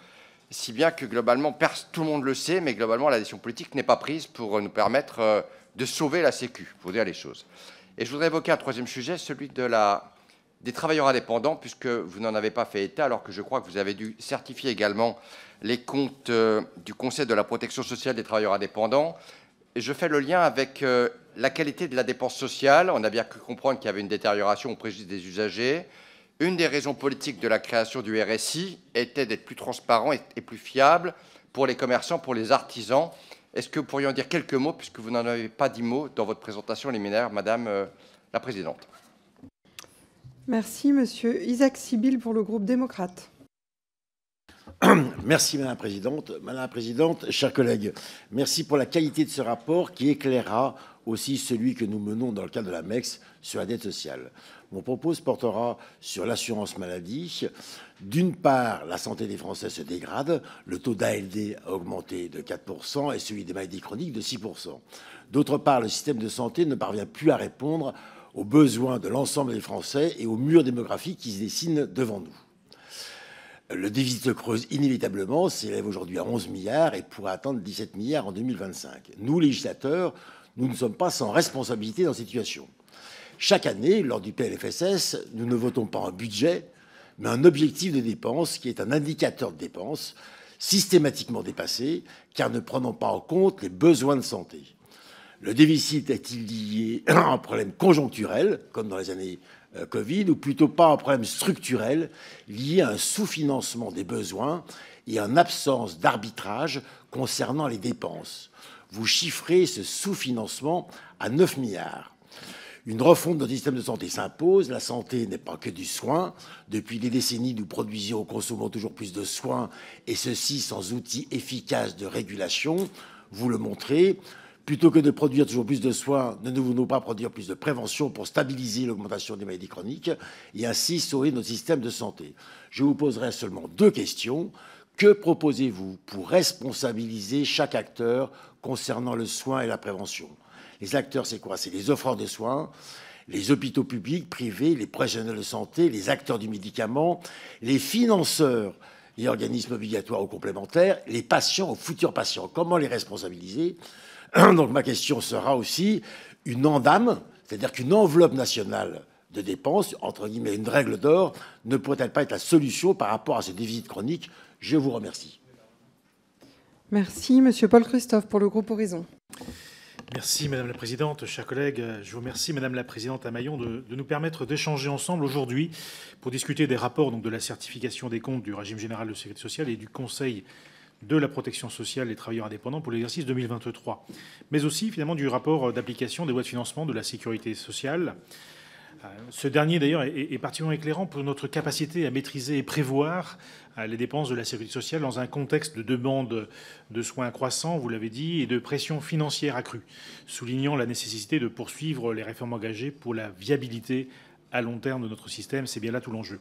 si bien que globalement, tout le monde le sait, mais globalement, la décision politique n'est pas prise pour nous permettre de sauver la Sécu, pour dire les choses. Et je voudrais évoquer un troisième sujet, celui des travailleurs indépendants, puisque vous n'en avez pas fait état, alors que je crois que vous avez dû certifier également les comptes du Conseil de la protection sociale des travailleurs indépendants. Et je fais le lien avec la qualité de la dépense sociale. On a bien pu comprendre qu'il y avait une détérioration au préjudice des usagers. Une des raisons politiques de la création du RSI était d'être plus transparent et plus fiable pour les commerçants, pour les artisans. Est-ce que vous pourriez en dire quelques mots, puisque vous n'en avez pas dit mot dans votre présentation liminaire, Madame la Présidente? Merci, Monsieur Isaac Sibyl, pour le groupe démocrate. Merci, Madame la Présidente. Madame la Présidente, chers collègues, merci pour la qualité de ce rapport qui éclairera aussi celui que nous menons dans le cadre de la MEX sur la dette sociale. Mon propos se portera sur l'assurance maladie. D'une part, la santé des Français se dégrade. Le taux d'ALD a augmenté de 4% et celui des maladies chroniques de 6%. D'autre part, le système de santé ne parvient plus à répondre aux besoins de l'ensemble des Français et au mur démographique qui se dessine devant nous. Le déficit se creuse inévitablement, s'élève aujourd'hui à 11 milliards et pourrait atteindre 17 milliards en 2025. Nous, législateurs, nous ne sommes pas sans responsabilité dans cette situation. Chaque année, lors du PLFSS, nous ne votons pas un budget, mais un objectif de dépense qui est un indicateur de dépense systématiquement dépassé, car ne prenant pas en compte les besoins de santé. Le déficit est-il lié à un problème conjoncturel, comme dans les années Covid, ou plutôt pas un problème structurel lié à un sous-financement des besoins et à une absence d'arbitrage concernant les dépenses? Vous chiffrez ce sous-financement à 9 milliards. Une refonte de notre système de santé s'impose. La santé n'est pas que du soin. Depuis des décennies, nous produisions et consommons toujours plus de soins, et ceci sans outils efficaces de régulation. Vous le montrez. Plutôt que de produire toujours plus de soins, ne devons-nous pas produire plus de prévention pour stabiliser l'augmentation des maladies chroniques et ainsi sauver notre système de santé? Je vous poserai seulement 2 questions. Que proposez-vous pour responsabiliser chaque acteur concernant le soin et la prévention? Les acteurs, c'est quoi? C'est les offreurs de soins. les hôpitaux publics, privés, les professionnels de santé, les acteurs du médicament, les financeurs et organismes obligatoires ou complémentaires, les patients ou futurs patients. Comment les responsabiliser? Donc ma question sera aussi une ONDAM, c'est-à-dire qu'une enveloppe nationale de dépenses, entre guillemets une règle d'or, ne pourrait-elle pas être la solution par rapport à ce déficit chronique? Je vous remercie. Merci. Monsieur Paul Christophe pour le groupe Horizon. Merci Madame la Présidente. Chers collègues, je vous remercie Madame la Présidente Amaillon de nous permettre d'échanger ensemble aujourd'hui pour discuter des rapports donc, de la certification des comptes du régime général de sécurité sociale et du Conseil de la protection sociale des travailleurs indépendants pour l'exercice 2023, mais aussi finalement du rapport d'application des lois de financement de la sécurité sociale. Ce dernier, d'ailleurs, est particulièrement éclairant pour notre capacité à maîtriser et prévoir les dépenses de la sécurité sociale dans un contexte de demande de soins croissants, vous l'avez dit, et de pression financière accrue, soulignant la nécessité de poursuivre les réformes engagées pour la viabilité à long terme de notre système. C'est bien là tout l'enjeu.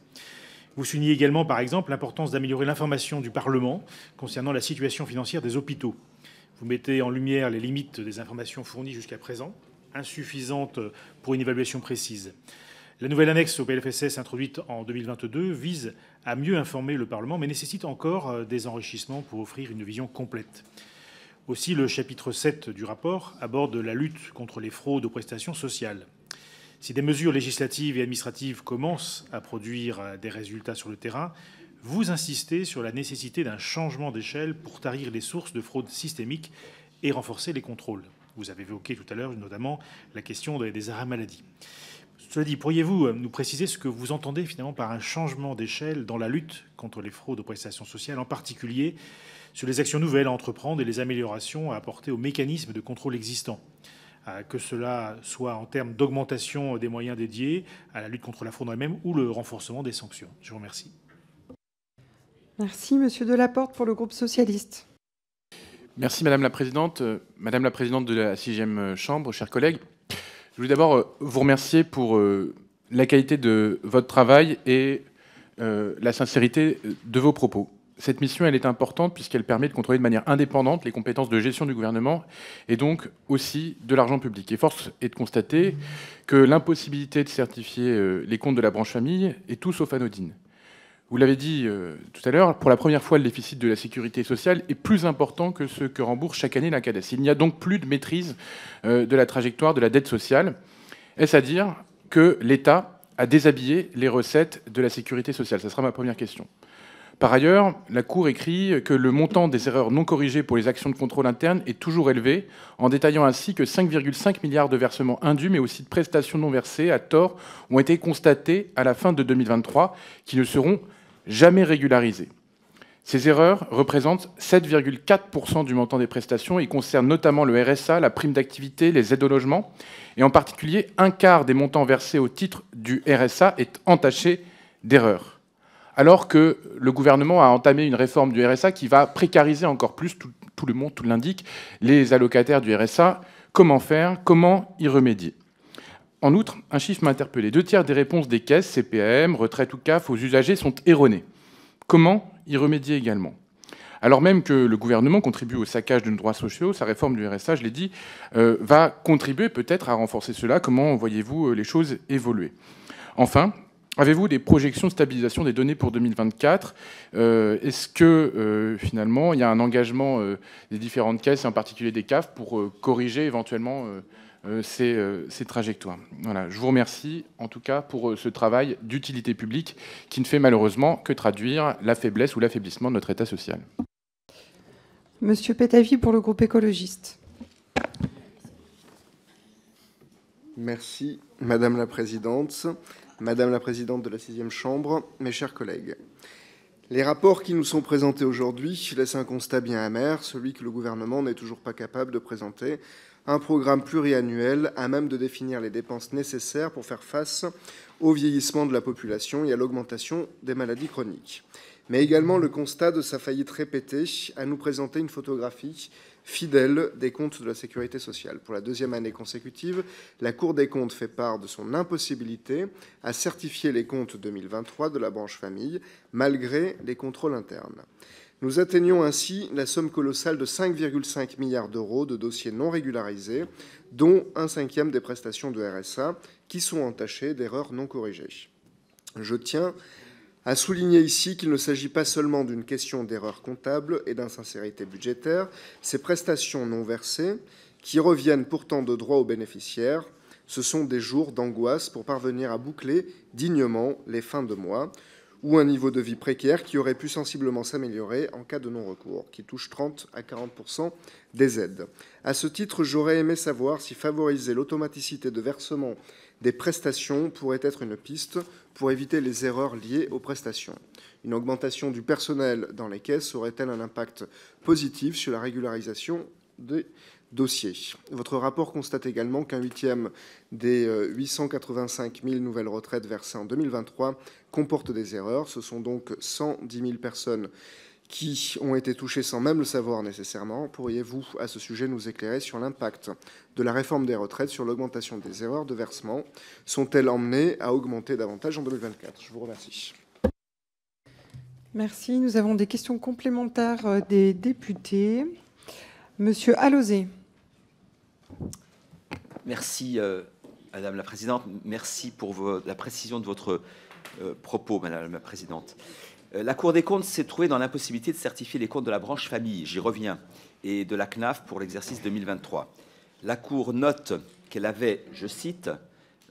Vous soulignez également, par exemple, l'importance d'améliorer l'information du Parlement concernant la situation financière des hôpitaux. Vous mettez en lumière les limites des informations fournies jusqu'à présent, insuffisantes pour une évaluation précise. La nouvelle annexe au PLFSS introduite en 2022 vise à mieux informer le Parlement, mais nécessite encore des enrichissements pour offrir une vision complète. Aussi, le chapitre 7 du rapport aborde la lutte contre les fraudes aux prestations sociales. Si des mesures législatives et administratives commencent à produire des résultats sur le terrain, vous insistez sur la nécessité d'un changement d'échelle pour tarir les sources de fraude systémique et renforcer les contrôles. Vous avez évoqué tout à l'heure notamment la question des arrêts maladie. Cela dit, pourriez-vous nous préciser ce que vous entendez finalement par un changement d'échelle dans la lutte contre les fraudes aux prestations sociales, en particulier sur les actions nouvelles à entreprendre et les améliorations à apporter aux mécanismes de contrôle existants, que cela soit en termes d'augmentation des moyens dédiés à la lutte contre la fraude elle-même ou le renforcement des sanctions? Je vous remercie. Merci, Monsieur Delaporte, pour le groupe socialiste. Merci Madame la Présidente de la 6e Chambre, chers collègues. Je voulais d'abord vous remercier pour la qualité de votre travail et la sincérité de vos propos. Cette mission, elle est importante puisqu'elle permet de contrôler de manière indépendante les compétences de gestion du gouvernement et donc aussi de l'argent public. Et force est de constater que l'impossibilité de certifier les comptes de la branche famille est tout sauf anodine. Vous l'avez dit tout à l'heure, pour la première fois, le déficit de la sécurité sociale est plus important que ce que rembourse chaque année la CADES. Il n'y a donc plus de maîtrise de la trajectoire de la dette sociale. Est-ce à dire que l'État a déshabillé les recettes de la sécurité sociale? Ce sera ma première question. Par ailleurs, la Cour écrit que le montant des erreurs non corrigées pour les actions de contrôle interne est toujours élevé, en détaillant ainsi que 5,5 milliards de versements indus, mais aussi de prestations non versées à tort, ont été constatés à la fin de 2023, qui ne seront jamais régularisées. Ces erreurs représentent 7,4% du montant des prestations et concernent notamment le RSA, la prime d'activité, les aides au logement. Et en particulier, un quart des montants versés au titre du RSA est entaché d'erreurs. Alors que le gouvernement a entamé une réforme du RSA qui va précariser encore plus, tout le monde, tout l'indique, les allocataires du RSA. Comment faire? Comment y remédier? En outre, un chiffre m'a interpellé. 2 tiers des réponses des caisses, CPAM, retraite ou CAF, aux usagers sont erronées. Comment y remédier également? Alors même que le gouvernement contribue au saccage de nos droits sociaux, sa réforme du RSA, je l'ai dit, va contribuer peut-être à renforcer cela. Comment voyez-vous les choses évoluer? Enfin, avez-vous des projections de stabilisation des données pour 2024? Est-ce que, finalement, il y a un engagement des différentes caisses, et en particulier des CAF, pour corriger éventuellement ces trajectoires? Voilà, je vous remercie, en tout cas, pour ce travail d'utilité publique qui ne fait malheureusement que traduire la faiblesse ou l'affaiblissement de notre État social. Monsieur Pétavy pour le groupe écologiste. Merci, Madame la Présidente. Madame la Présidente de la 6e Chambre, mes chers collègues. Les rapports qui nous sont présentés aujourd'hui laissent un constat bien amer, celui que le gouvernement n'est toujours pas capable de présenter un programme pluriannuel à même de définir les dépenses nécessaires pour faire face au vieillissement de la population et à l'augmentation des maladies chroniques. Mais également le constat de sa faillite répétée à nous présenter une photographie fidèle des comptes de la sécurité sociale. Pour la 2e année consécutive, la Cour des comptes fait part de son impossibilité à certifier les comptes 2023 de la branche famille, malgré les contrôles internes. Nous atteignons ainsi la somme colossale de 5,5 milliards d'euros de dossiers non régularisés, dont un cinquième des prestations de RSA, qui sont entachées d'erreurs non corrigées. Je tiens à souligner ici qu'il ne s'agit pas seulement d'une question d'erreur comptable et d'insincérité budgétaire. Ces prestations non versées, qui reviennent pourtant de droit aux bénéficiaires, ce sont des jours d'angoisse pour parvenir à boucler dignement les fins de mois, ou un niveau de vie précaire qui aurait pu sensiblement s'améliorer en cas de non-recours, qui touche 30 à 40% des aides. À ce titre, j'aurais aimé savoir si favoriser l'automaticité de versement des prestations pourrait être une piste pour éviter les erreurs liées aux prestations. Une augmentation du personnel dans les caisses aurait-elle un impact positif sur la régularisation des dossiers? Votre rapport constate également qu'un huitième des 885 000 nouvelles retraites versées en 2023 comporte des erreurs. Ce sont donc 110 000 personnes qui ont été touchées sans même le savoir nécessairement. Pourriez-vous, à ce sujet, nous éclairer sur l'impact de la réforme des retraites sur l'augmentation des erreurs de versement? Sont-elles emmenées à augmenter davantage en 2024? Je vous remercie. Merci. Nous avons des questions complémentaires des députés. Monsieur Alauzet. Merci, Madame la Présidente. Merci pour la précision de votre propos, Madame la Présidente. La Cour des comptes s'est trouvée dans l'impossibilité de certifier les comptes de la branche famille, j'y reviens, et de la CNAF pour l'exercice 2023. La Cour note qu'elle avait, je cite,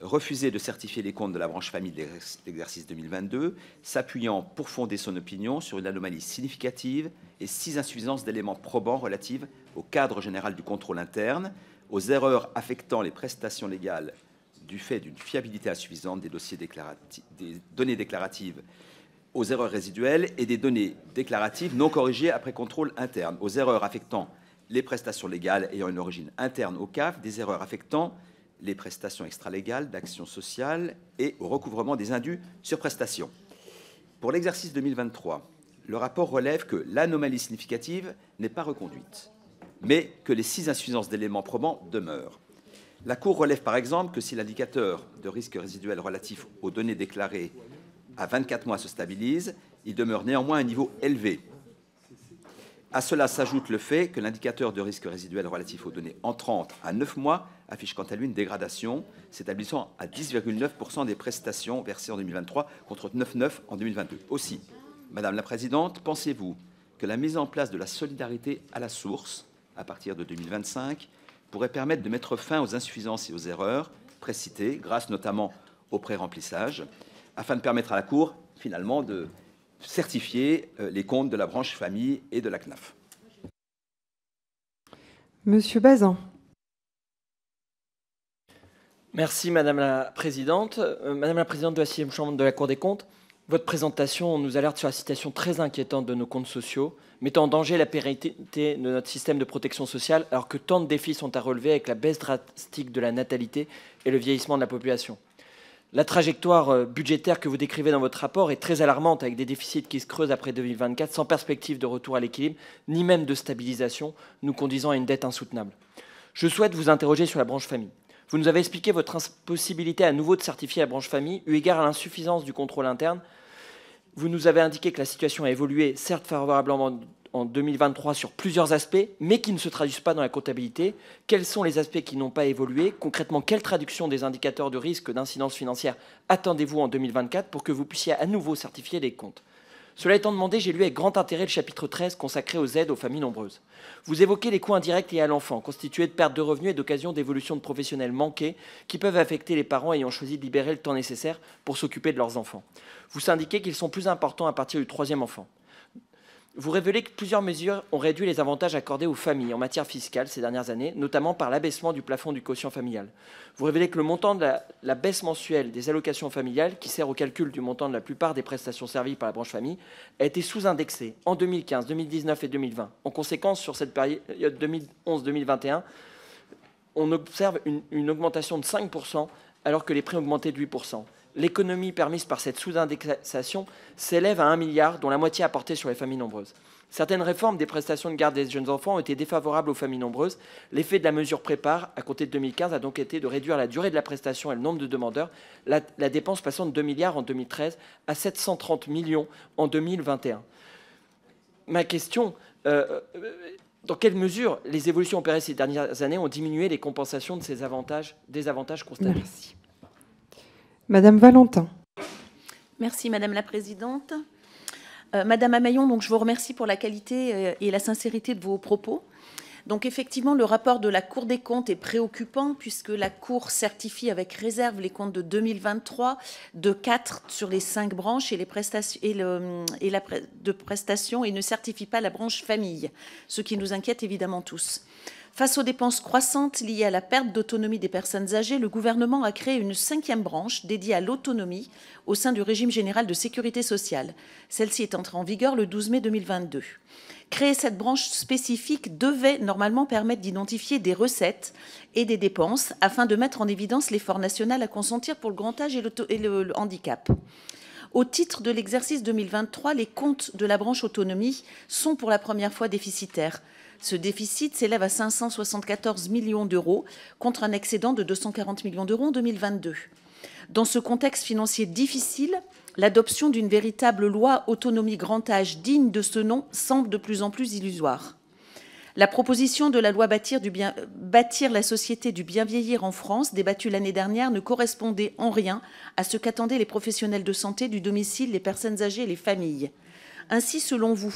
refusé de certifier les comptes de la branche famille de l'exercice 2022, s'appuyant pour fonder son opinion sur une anomalie significative et 6 insuffisances d'éléments probants relatives au cadre général du contrôle interne, aux erreurs affectant les prestations légales du fait d'une fiabilité insuffisante des données déclaratives, aux erreurs résiduelles et des données déclaratives non corrigées après contrôle interne, aux erreurs affectant les prestations légales ayant une origine interne au CAF, des erreurs affectant les prestations extralégales d'action sociale et au recouvrement des indus sur prestations. Pour l'exercice 2023, le rapport relève que l'anomalie significative n'est pas reconduite, mais que les 6 insuffisances d'éléments probants demeurent. La Cour relève par exemple que si l'indicateur de risque résiduel relatif aux données déclarées à 24 mois se stabilise, il demeure néanmoins à un niveau élevé. À cela s'ajoute le fait que l'indicateur de risque résiduel relatif aux données entrantes à 9 mois affiche quant à lui une dégradation, s'établissant à 10,9% des prestations versées en 2023 contre 9,9% en 2022. Aussi, Madame la Présidente, pensez-vous que la mise en place de la solidarité à la source, à partir de 2025, pourrait permettre de mettre fin aux insuffisances et aux erreurs précitées, grâce notamment au pré-remplissage, afin de permettre à la Cour, finalement, de certifier les comptes de la branche famille et de la CNAF. Monsieur Bazin. Merci Madame la Présidente. Madame la Présidente de la 6e Chambre de la Cour des comptes, votre présentation nous alerte sur la situation très inquiétante de nos comptes sociaux, mettant en danger la pérennité de notre système de protection sociale, alors que tant de défis sont à relever avec la baisse drastique de la natalité et le vieillissement de la population. La trajectoire budgétaire que vous décrivez dans votre rapport est très alarmante, avec des déficits qui se creusent après 2024, sans perspective de retour à l'équilibre, ni même de stabilisation, nous conduisant à une dette insoutenable. Je souhaite vous interroger sur la branche famille. Vous nous avez expliqué votre impossibilité à nouveau de certifier la branche famille, eu égard à l'insuffisance du contrôle interne. Vous nous avez indiqué que la situation a évolué, certes favorablement en 2023 sur plusieurs aspects, mais qui ne se traduisent pas dans la comptabilité. Quels sont les aspects qui n'ont pas évolué? Concrètement, quelle traduction des indicateurs de risque d'incidence financière attendez-vous en 2024 pour que vous puissiez à nouveau certifier les comptes? Cela étant demandé, j'ai lu avec grand intérêt le chapitre 13 consacré aux aides aux familles nombreuses. Vous évoquez les coûts indirects liés à l'enfant, constitués de pertes de revenus et d'occasions d'évolution de professionnels manqués qui peuvent affecter les parents ayant choisi de libérer le temps nécessaire pour s'occuper de leurs enfants. Vous indiquez qu'ils sont plus importants à partir du 3e enfant. Vous révélez que plusieurs mesures ont réduit les avantages accordés aux familles en matière fiscale ces dernières années, notamment par l'abaissement du plafond du quotient familial. Vous révélez que le montant de la baisse mensuelle des allocations familiales, qui sert au calcul du montant de la plupart des prestations servies par la branche famille, a été sous-indexé en 2015, 2019 et 2020. En conséquence, sur cette période 2011-2021, on observe une augmentation de 5%, alors que les prix ont augmenté de 8%. L'économie permise par cette sous-indexation s'élève à 1 milliard, dont la moitié apportée sur les familles nombreuses. Certaines réformes des prestations de garde des jeunes enfants ont été défavorables aux familles nombreuses. L'effet de la mesure prépare, à compter de 2015, a donc été de réduire la durée de la prestation et le nombre de demandeurs, la dépense passant de 2 milliards en 2013 à 730 millions en 2021. ma question, dans quelle mesure les évolutions opérées ces dernières années ont diminué les compensations de ces désavantages constatés? Merci. Madame Valentin. Merci Madame la Présidente. Madame Amaillon, donc, je vous remercie pour la qualité et la sincérité de vos propos. Donc effectivement, le rapport de la Cour des comptes est préoccupant puisque la Cour certifie avec réserve les comptes de 2023 de 4 sur les 5 branches et les prestations de prestations et ne certifie pas la branche famille, ce qui nous inquiète évidemment tous. Face aux dépenses croissantes liées à la perte d'autonomie des personnes âgées, le gouvernement a créé une 5e branche dédiée à l'autonomie au sein du régime général de sécurité sociale. Celle-ci est entrée en vigueur le 12 mai 2022. Créer cette branche spécifique devait normalement permettre d'identifier des recettes et des dépenses afin de mettre en évidence l'effort national à consentir pour le grand âge et le handicap. Au titre de l'exercice 2023, les comptes de la branche autonomie sont pour la première fois déficitaires. Ce déficit s'élève à 574 millions d'euros contre un excédent de 240 millions d'euros en 2022. Dans ce contexte financier difficile, l'adoption d'une véritable loi autonomie grand âge digne de ce nom semble de plus en plus illusoire. La proposition de la loi bâtir la société du bien vieillir en France, débattue l'année dernière, ne correspondait en rien à ce qu'attendaient les professionnels de santé du domicile, les personnes âgées et les familles. Ainsi, selon vous,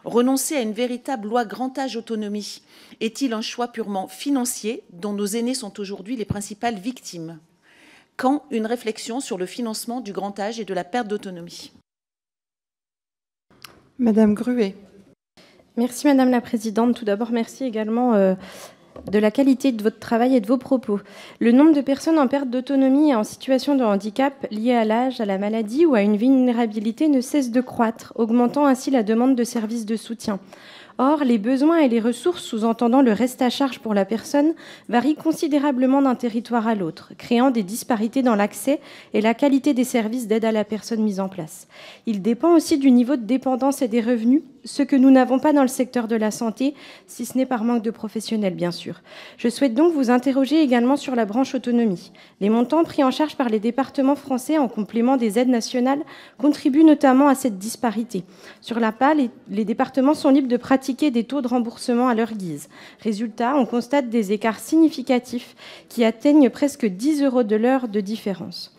renoncer à une véritable loi grand âge autonomie est-il un choix purement financier dont nos aînés sont aujourd'hui les principales victimes? Quand une réflexion sur le financement du grand âge et de la perte d'autonomie? Madame Gruet. Merci Madame la Présidente. Tout d'abord, merci également de la qualité de votre travail et de vos propos. Le nombre de personnes en perte d'autonomie et en situation de handicap lié à l'âge, à la maladie ou à une vulnérabilité ne cesse de croître, augmentant ainsi la demande de services de soutien. Or, les besoins et les ressources, sous-entendant le reste à charge pour la personne, varient considérablement d'un territoire à l'autre, créant des disparités dans l'accès et la qualité des services d'aide à la personne mis en place. Il dépend aussi du niveau de dépendance et des revenus, ce que nous n'avons pas dans le secteur de la santé, si ce n'est par manque de professionnels, bien sûr. Je souhaite donc vous interroger également sur la branche autonomie. Les montants pris en charge par les départements français en complément des aides nationales contribuent notamment à cette disparité. Sur l'APA, les départements sont libres de pratiquer des taux de remboursement à leur guise. Résultat, on constate des écarts significatifs qui atteignent presque 10 € de l'heure de différence.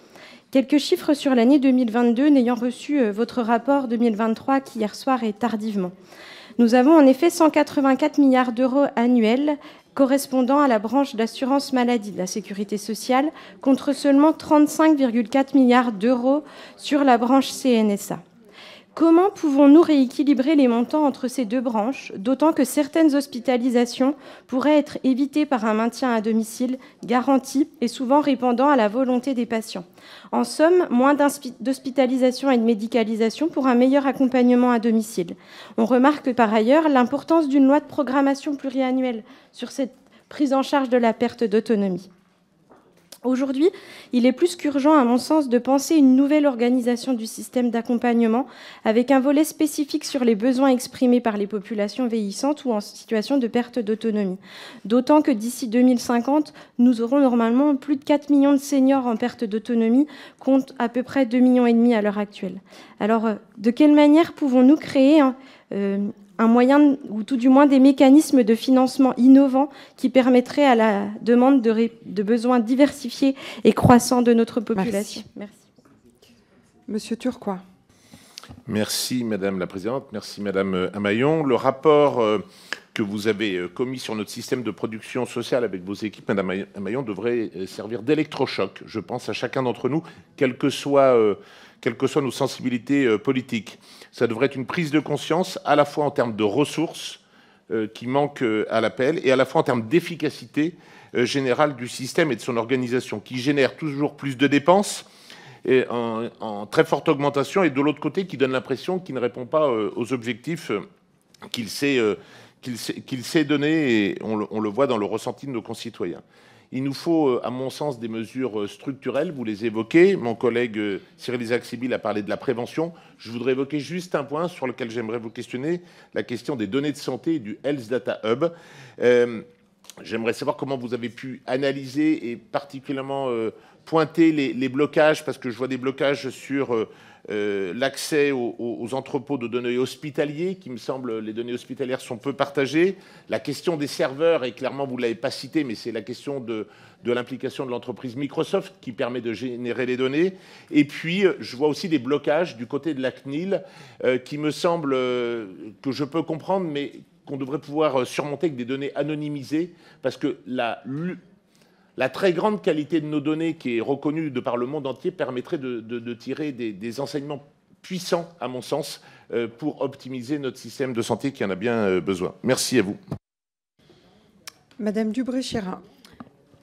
Quelques chiffres sur l'année 2022, n'ayant reçu votre rapport 2023 qui hier soir est tardivement. Nous avons en effet 184 milliards d'euros annuels correspondant à la branche d'assurance maladie de la sécurité sociale contre seulement 35,4 milliards d'euros sur la branche CNSA. Comment pouvons-nous rééquilibrer les montants entre ces deux branches, d'autant que certaines hospitalisations pourraient être évitées par un maintien à domicile garanti et souvent répondant à la volonté des patients? En somme, moins d'hospitalisation et de médicalisation pour un meilleur accompagnement à domicile. On remarque par ailleurs l'importance d'une loi de programmation pluriannuelle sur cette prise en charge de la perte d'autonomie. Aujourd'hui, il est plus qu'urgent, à mon sens, de penser une nouvelle organisation du système d'accompagnement avec un volet spécifique sur les besoins exprimés par les populations vieillissantes ou en situation de perte d'autonomie. D'autant que d'ici 2050, nous aurons normalement plus de 4 millions de seniors en perte d'autonomie, contre à peu près 2,5 millions à l'heure actuelle. Alors, de quelle manière pouvons-nous créer un moyen, ou tout du moins des mécanismes de financement innovants qui permettraient à la demande de besoins diversifiés et croissants de notre population. Merci. Monsieur Turquois. Merci Madame la Présidente, merci Madame Amaillon. Le rapport que vous avez commis sur notre système de production sociale avec vos équipes, Madame Amaillon, devrait servir d'électrochoc, je pense, à chacun d'entre nous, quelles que soient nos sensibilités politiques. Ça devrait être une prise de conscience à la fois en termes de ressources qui manquent à l'appel et à la fois en termes d'efficacité générale du système et de son organisation qui génère toujours plus de dépenses et en très forte augmentation et de l'autre côté qui donne l'impression qu'il ne répond pas aux objectifs qu'il s'est donné et on le voit dans le ressenti de nos concitoyens. Il nous faut, à mon sens, des mesures structurelles, vous les évoquez. Mon collègue Cyril Isaac-Sibille a parlé de la prévention. Je voudrais évoquer juste un point sur lequel j'aimerais vous questionner, la question des données de santé et du Health Data Hub. J'aimerais savoir comment vous avez pu analyser et particulièrement pointer les blocages, parce que je vois des blocages sur l'accès aux entrepôts de données hospitaliers, qui me semble, les données hospitalières sont peu partagées. La question des serveurs, et clairement vous ne l'avez pas cité, mais c'est la question de l'implication de l'entreprise Microsoft qui permet de générer les données. Et puis, je vois aussi des blocages du côté de la CNIL qui me semble que je peux comprendre, mais qu'on devrait pouvoir surmonter avec des données anonymisées, parce que la très grande qualité de nos données, qui est reconnue de par le monde entier, permettrait de tirer des enseignements puissants, à mon sens, pour optimiser notre système de santé qui en a bien besoin. Merci à vous. Madame Dubré-Chirat.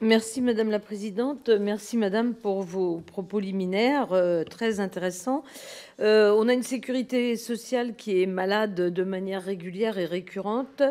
Merci Madame la Présidente. Merci Madame pour vos propos liminaires très intéressants. On a une sécurité sociale qui est malade de manière régulière et récurrente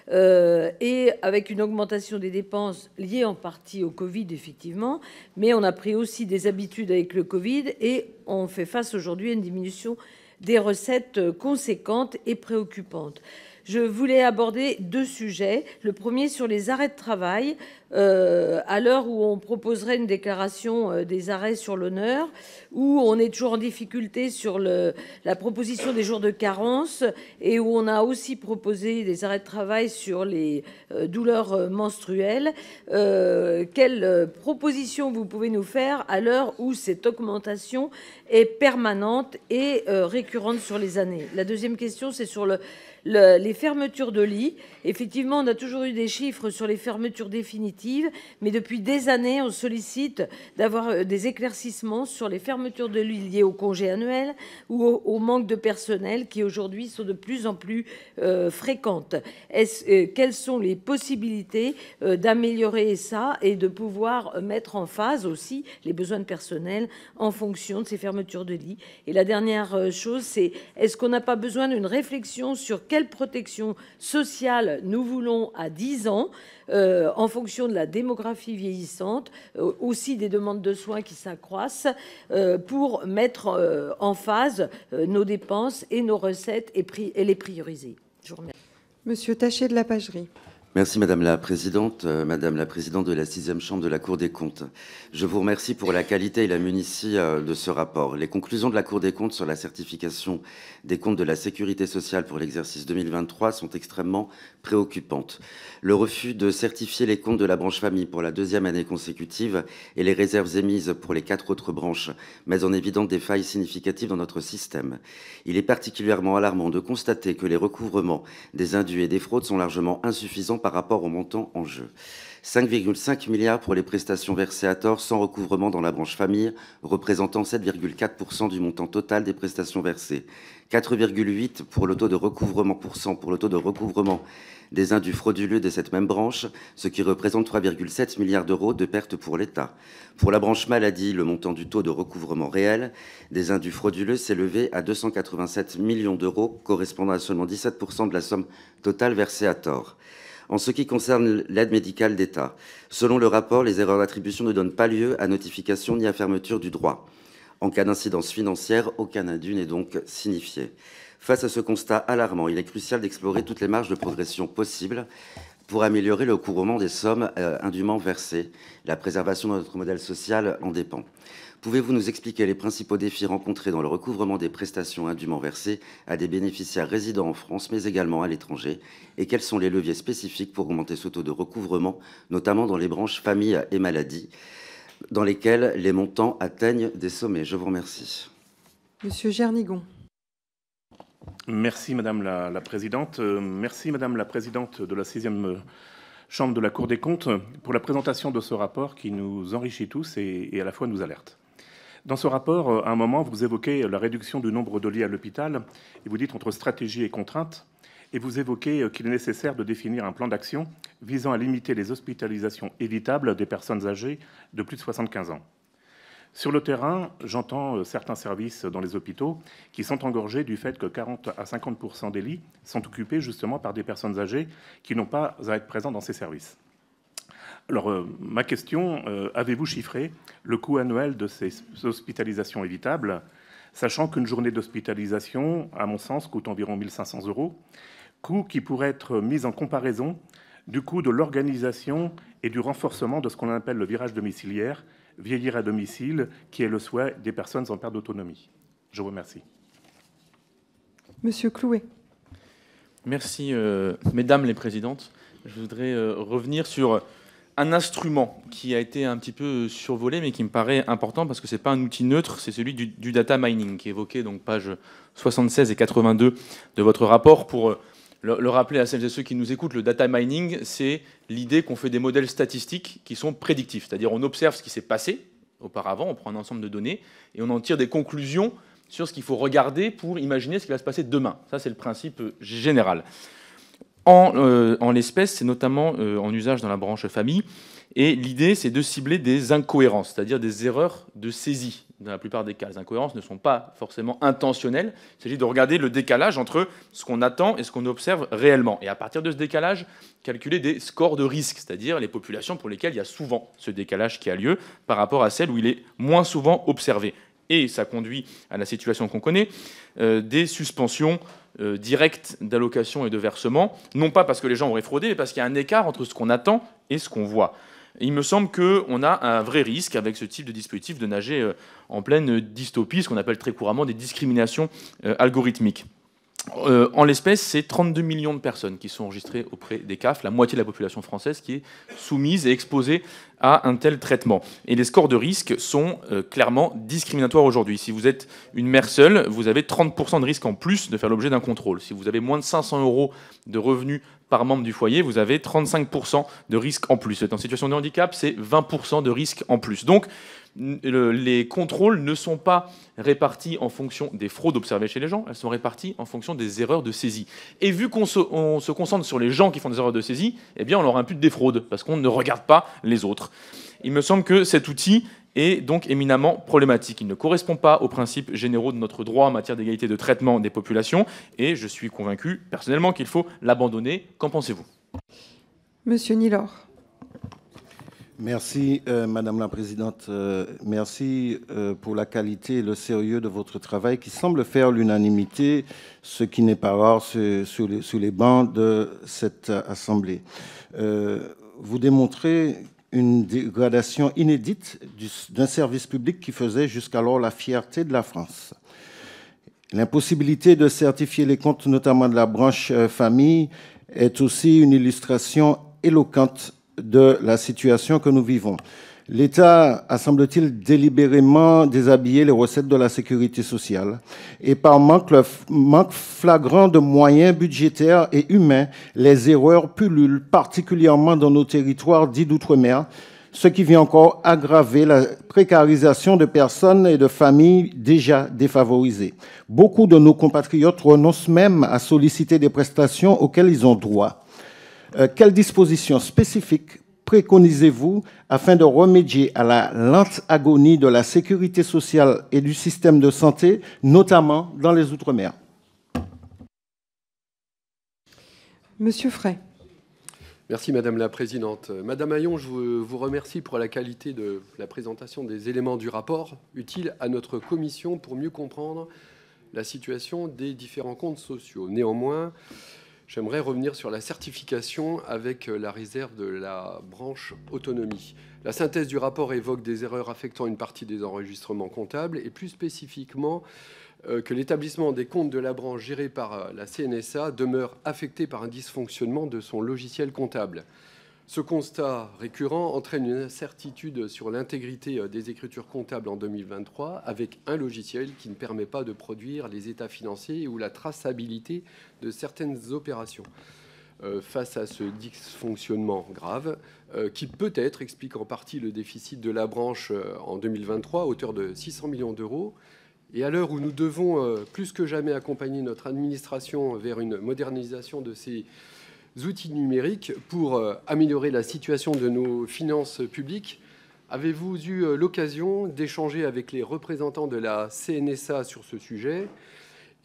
et avec une augmentation des dépenses liées en partie au Covid, effectivement, mais on a pris aussi des habitudes avec le Covid et on fait face aujourd'hui à une diminution des recettes conséquentes et préoccupantes. Je voulais aborder deux sujets. Le premier sur les arrêts de travail. À l'heure où on proposerait une déclaration des arrêts sur l'honneur, où on est toujours en difficulté sur la proposition des jours de carence et où on a aussi proposé des arrêts de travail sur les douleurs menstruelles. Quelle proposition vous pouvez nous faire à l'heure où cette augmentation est permanente et récurrente sur les années? La deuxième question, c'est sur les fermetures de lits. Effectivement, on a toujours eu des chiffres sur les fermetures définitives, mais depuis des années, on sollicite d'avoir des éclaircissements sur les fermetures de lits liées au congé annuel ou au manque de personnel qui aujourd'hui sont de plus en plus fréquentes. Quelles sont les possibilités d'améliorer ça et de pouvoir mettre en phase aussi les besoins de personnel en fonction de ces fermetures de lits? Et la dernière chose, c'est est-ce qu'on n'a pas besoin d'une réflexion sur quelle protection sociale nous voulons à 10 ans en fonction de la démographie vieillissante, aussi des demandes de soins qui s'accroissent, pour mettre en phase nos dépenses et nos recettes et les prioriser. Je vous remercie. Monsieur Taché de la Pagerie. Merci Madame la Présidente de la 6e Chambre de la Cour des comptes. Je vous remercie pour la qualité et la minutie de ce rapport. Les conclusions de la Cour des comptes sur la certification des comptes de la sécurité sociale pour l'exercice 2023 sont extrêmement préoccupantes. Le refus de certifier les comptes de la branche famille pour la 2e année consécutive et les réserves émises pour les 4 autres branches mettent en évidence des failles significatives dans notre système. Il est particulièrement alarmant de constater que les recouvrements des indus et des fraudes sont largement insuffisants par rapport au montant en jeu. 5,5 milliards pour les prestations versées à tort sans recouvrement dans la branche famille, représentant 7,4% du montant total des prestations versées. 4,8 pour le taux de recouvrement des indus frauduleux de cette même branche, ce qui représente 3,7 milliards d'euros de pertes pour l'État. Pour la branche maladie, le montant du taux de recouvrement réel des indus frauduleux s'est élevé à 287 millions d'euros, correspondant à seulement 17% de la somme totale versée à tort. En ce qui concerne l'aide médicale d'État, selon le rapport, les erreurs d'attribution ne donnent pas lieu à notification ni à fermeture du droit. En cas d'incidence financière, aucun indu n'est donc signifié. Face à ce constat alarmant, il est crucial d'explorer toutes les marges de progression possibles pour améliorer le recouvrement des sommes indûment versées. La préservation de notre modèle social en dépend. Pouvez-vous nous expliquer les principaux défis rencontrés dans le recouvrement des prestations indûment versées à des bénéficiaires résidant en France, mais également à l'étranger, et quels sont les leviers spécifiques pour augmenter ce taux de recouvrement, notamment dans les branches famille et maladie, dans lesquelles les montants atteignent des sommets? Je vous remercie. Monsieur Gernigon. Merci Madame la Présidente. Merci Madame la Présidente de la 6e Chambre de la Cour des comptes pour la présentation de ce rapport qui nous enrichit tous et à la fois nous alerte. Dans ce rapport, à un moment, vous évoquez la réduction du nombre de lits à l'hôpital et vous dites entre stratégie et contrainte, et vous évoquez qu'il est nécessaire de définir un plan d'action visant à limiter les hospitalisations évitables des personnes âgées de plus de 75 ans. Sur le terrain, j'entends certains services dans les hôpitaux qui sont engorgés du fait que 40 à 50% des lits sont occupés justement par des personnes âgées qui n'ont pas à être présentes dans ces services. Alors, ma question, avez-vous chiffré le coût annuel de ces hospitalisations évitables, sachant qu'une journée d'hospitalisation, à mon sens, coûte environ 1 500 €, coût qui pourrait être mis en comparaison du coût de l'organisation et du renforcement de ce qu'on appelle le virage domiciliaire, vieillir à domicile, qui est le souhait des personnes en perte d'autonomie. Je vous remercie. Monsieur Clouet. Merci, mesdames les présidentes. Je voudrais revenir sur un instrument qui a été un petit peu survolé, mais qui me paraît important parce que ce n'est pas un outil neutre, c'est celui du data mining, qui est évoqué, donc pages 76 et 82 de votre rapport. Pour le rappeler à celles et ceux qui nous écoutent, le data mining, c'est l'idée qu'on fait des modèles statistiques qui sont prédictifs, c'est-à-dire on observe ce qui s'est passé auparavant, on prend un ensemble de données et on en tire des conclusions sur ce qu'il faut regarder pour imaginer ce qui va se passer demain. Ça, c'est le principe général. En l'espèce, c'est notamment en usage dans la branche famille. Et l'idée, c'est de cibler des incohérences, c'est-à-dire des erreurs de saisie. Dans la plupart des cas, les incohérences ne sont pas forcément intentionnelles. Il s'agit de regarder le décalage entre ce qu'on attend et ce qu'on observe réellement. Et à partir de ce décalage, calculer des scores de risque, c'est-à-dire les populations pour lesquelles il y a souvent ce décalage qui a lieu par rapport à celles où il est moins souvent observé. Et ça conduit à la situation qu'on connaît, des suspensions directes d'allocation et de versement, non pas parce que les gens auraient fraudé, mais parce qu'il y a un écart entre ce qu'on attend et ce qu'on voit. Et il me semble qu'on a un vrai risque avec ce type de dispositif de nager en pleine dystopie, ce qu'on appelle très couramment des discriminations algorithmiques. En l'espèce, c'est 32 millions de personnes qui sont enregistrées auprès des CAF, la moitié de la population française qui est soumise et exposée à un tel traitement. Et les scores de risque sont clairement discriminatoires aujourd'hui. Si vous êtes une mère seule, vous avez 30% de risque en plus de faire l'objet d'un contrôle. Si vous avez moins de 500 € de revenus par membre du foyer, vous avez 35% de risque en plus. Si vous êtes en situation de handicap, c'est 20% de risque en plus. Donc, les contrôles ne sont pas répartis en fonction des fraudes observées chez les gens, elles sont réparties en fonction des erreurs de saisie. Et vu qu'on se concentre sur les gens qui font des erreurs de saisie, eh bien on leur impute des fraudes, parce qu'on ne regarde pas les autres. Il me semble que cet outil est donc éminemment problématique. Il ne correspond pas aux principes généraux de notre droit en matière d'égalité de traitement des populations, et je suis convaincu personnellement qu'il faut l'abandonner. Qu'en pensez-vous ? Monsieur Nilor. Merci, Madame la Présidente. Merci pour la qualité et le sérieux de votre travail qui semble faire l'unanimité, ce qui n'est pas rare sur les bancs de cette Assemblée. Vous démontrez une dégradation inédite d'un service public qui faisait jusqu'alors la fierté de la France. L'impossibilité de certifier les comptes, notamment de la branche famille, est aussi une illustration éloquente de la situation que nous vivons. L'État a, semble-t-il, délibérément déshabillé les recettes de la sécurité sociale et par manque flagrant de moyens budgétaires et humains, les erreurs pullulent, particulièrement dans nos territoires dits d'outre-mer, ce qui vient encore aggraver la précarisation de personnes et de familles déjà défavorisées. Beaucoup de nos compatriotes renoncent même à solliciter des prestations auxquelles ils ont droit. Quelles dispositions spécifiques préconisez-vous afin de remédier à la lente agonie de la sécurité sociale et du système de santé, notamment dans les Outre-mer ? Monsieur Frey. Merci Madame la Présidente. Madame Hayon, je vous remercie pour la qualité de la présentation des éléments du rapport utiles à notre commission pour mieux comprendre la situation des différents comptes sociaux. Néanmoins, j'aimerais revenir sur la certification avec la réserve de la branche autonomie. La synthèse du rapport évoque des erreurs affectant une partie des enregistrements comptables et plus spécifiquement que l'établissement des comptes de la branche gérée par la CNSA demeure affecté par un dysfonctionnement de son logiciel comptable. Ce constat récurrent entraîne une incertitude sur l'intégrité des écritures comptables en 2023 avec un logiciel qui ne permet pas de produire les états financiers ou la traçabilité de certaines opérations. Face à ce dysfonctionnement grave, qui peut-être explique en partie le déficit de la branche en 2023 à hauteur de 600 millions d'euros, et à l'heure où nous devons plus que jamais accompagner notre administration vers une modernisation de ces outils numériques pour améliorer la situation de nos finances publiques, avez-vous eu l'occasion d'échanger avec les représentants de la CNSA sur ce sujet ?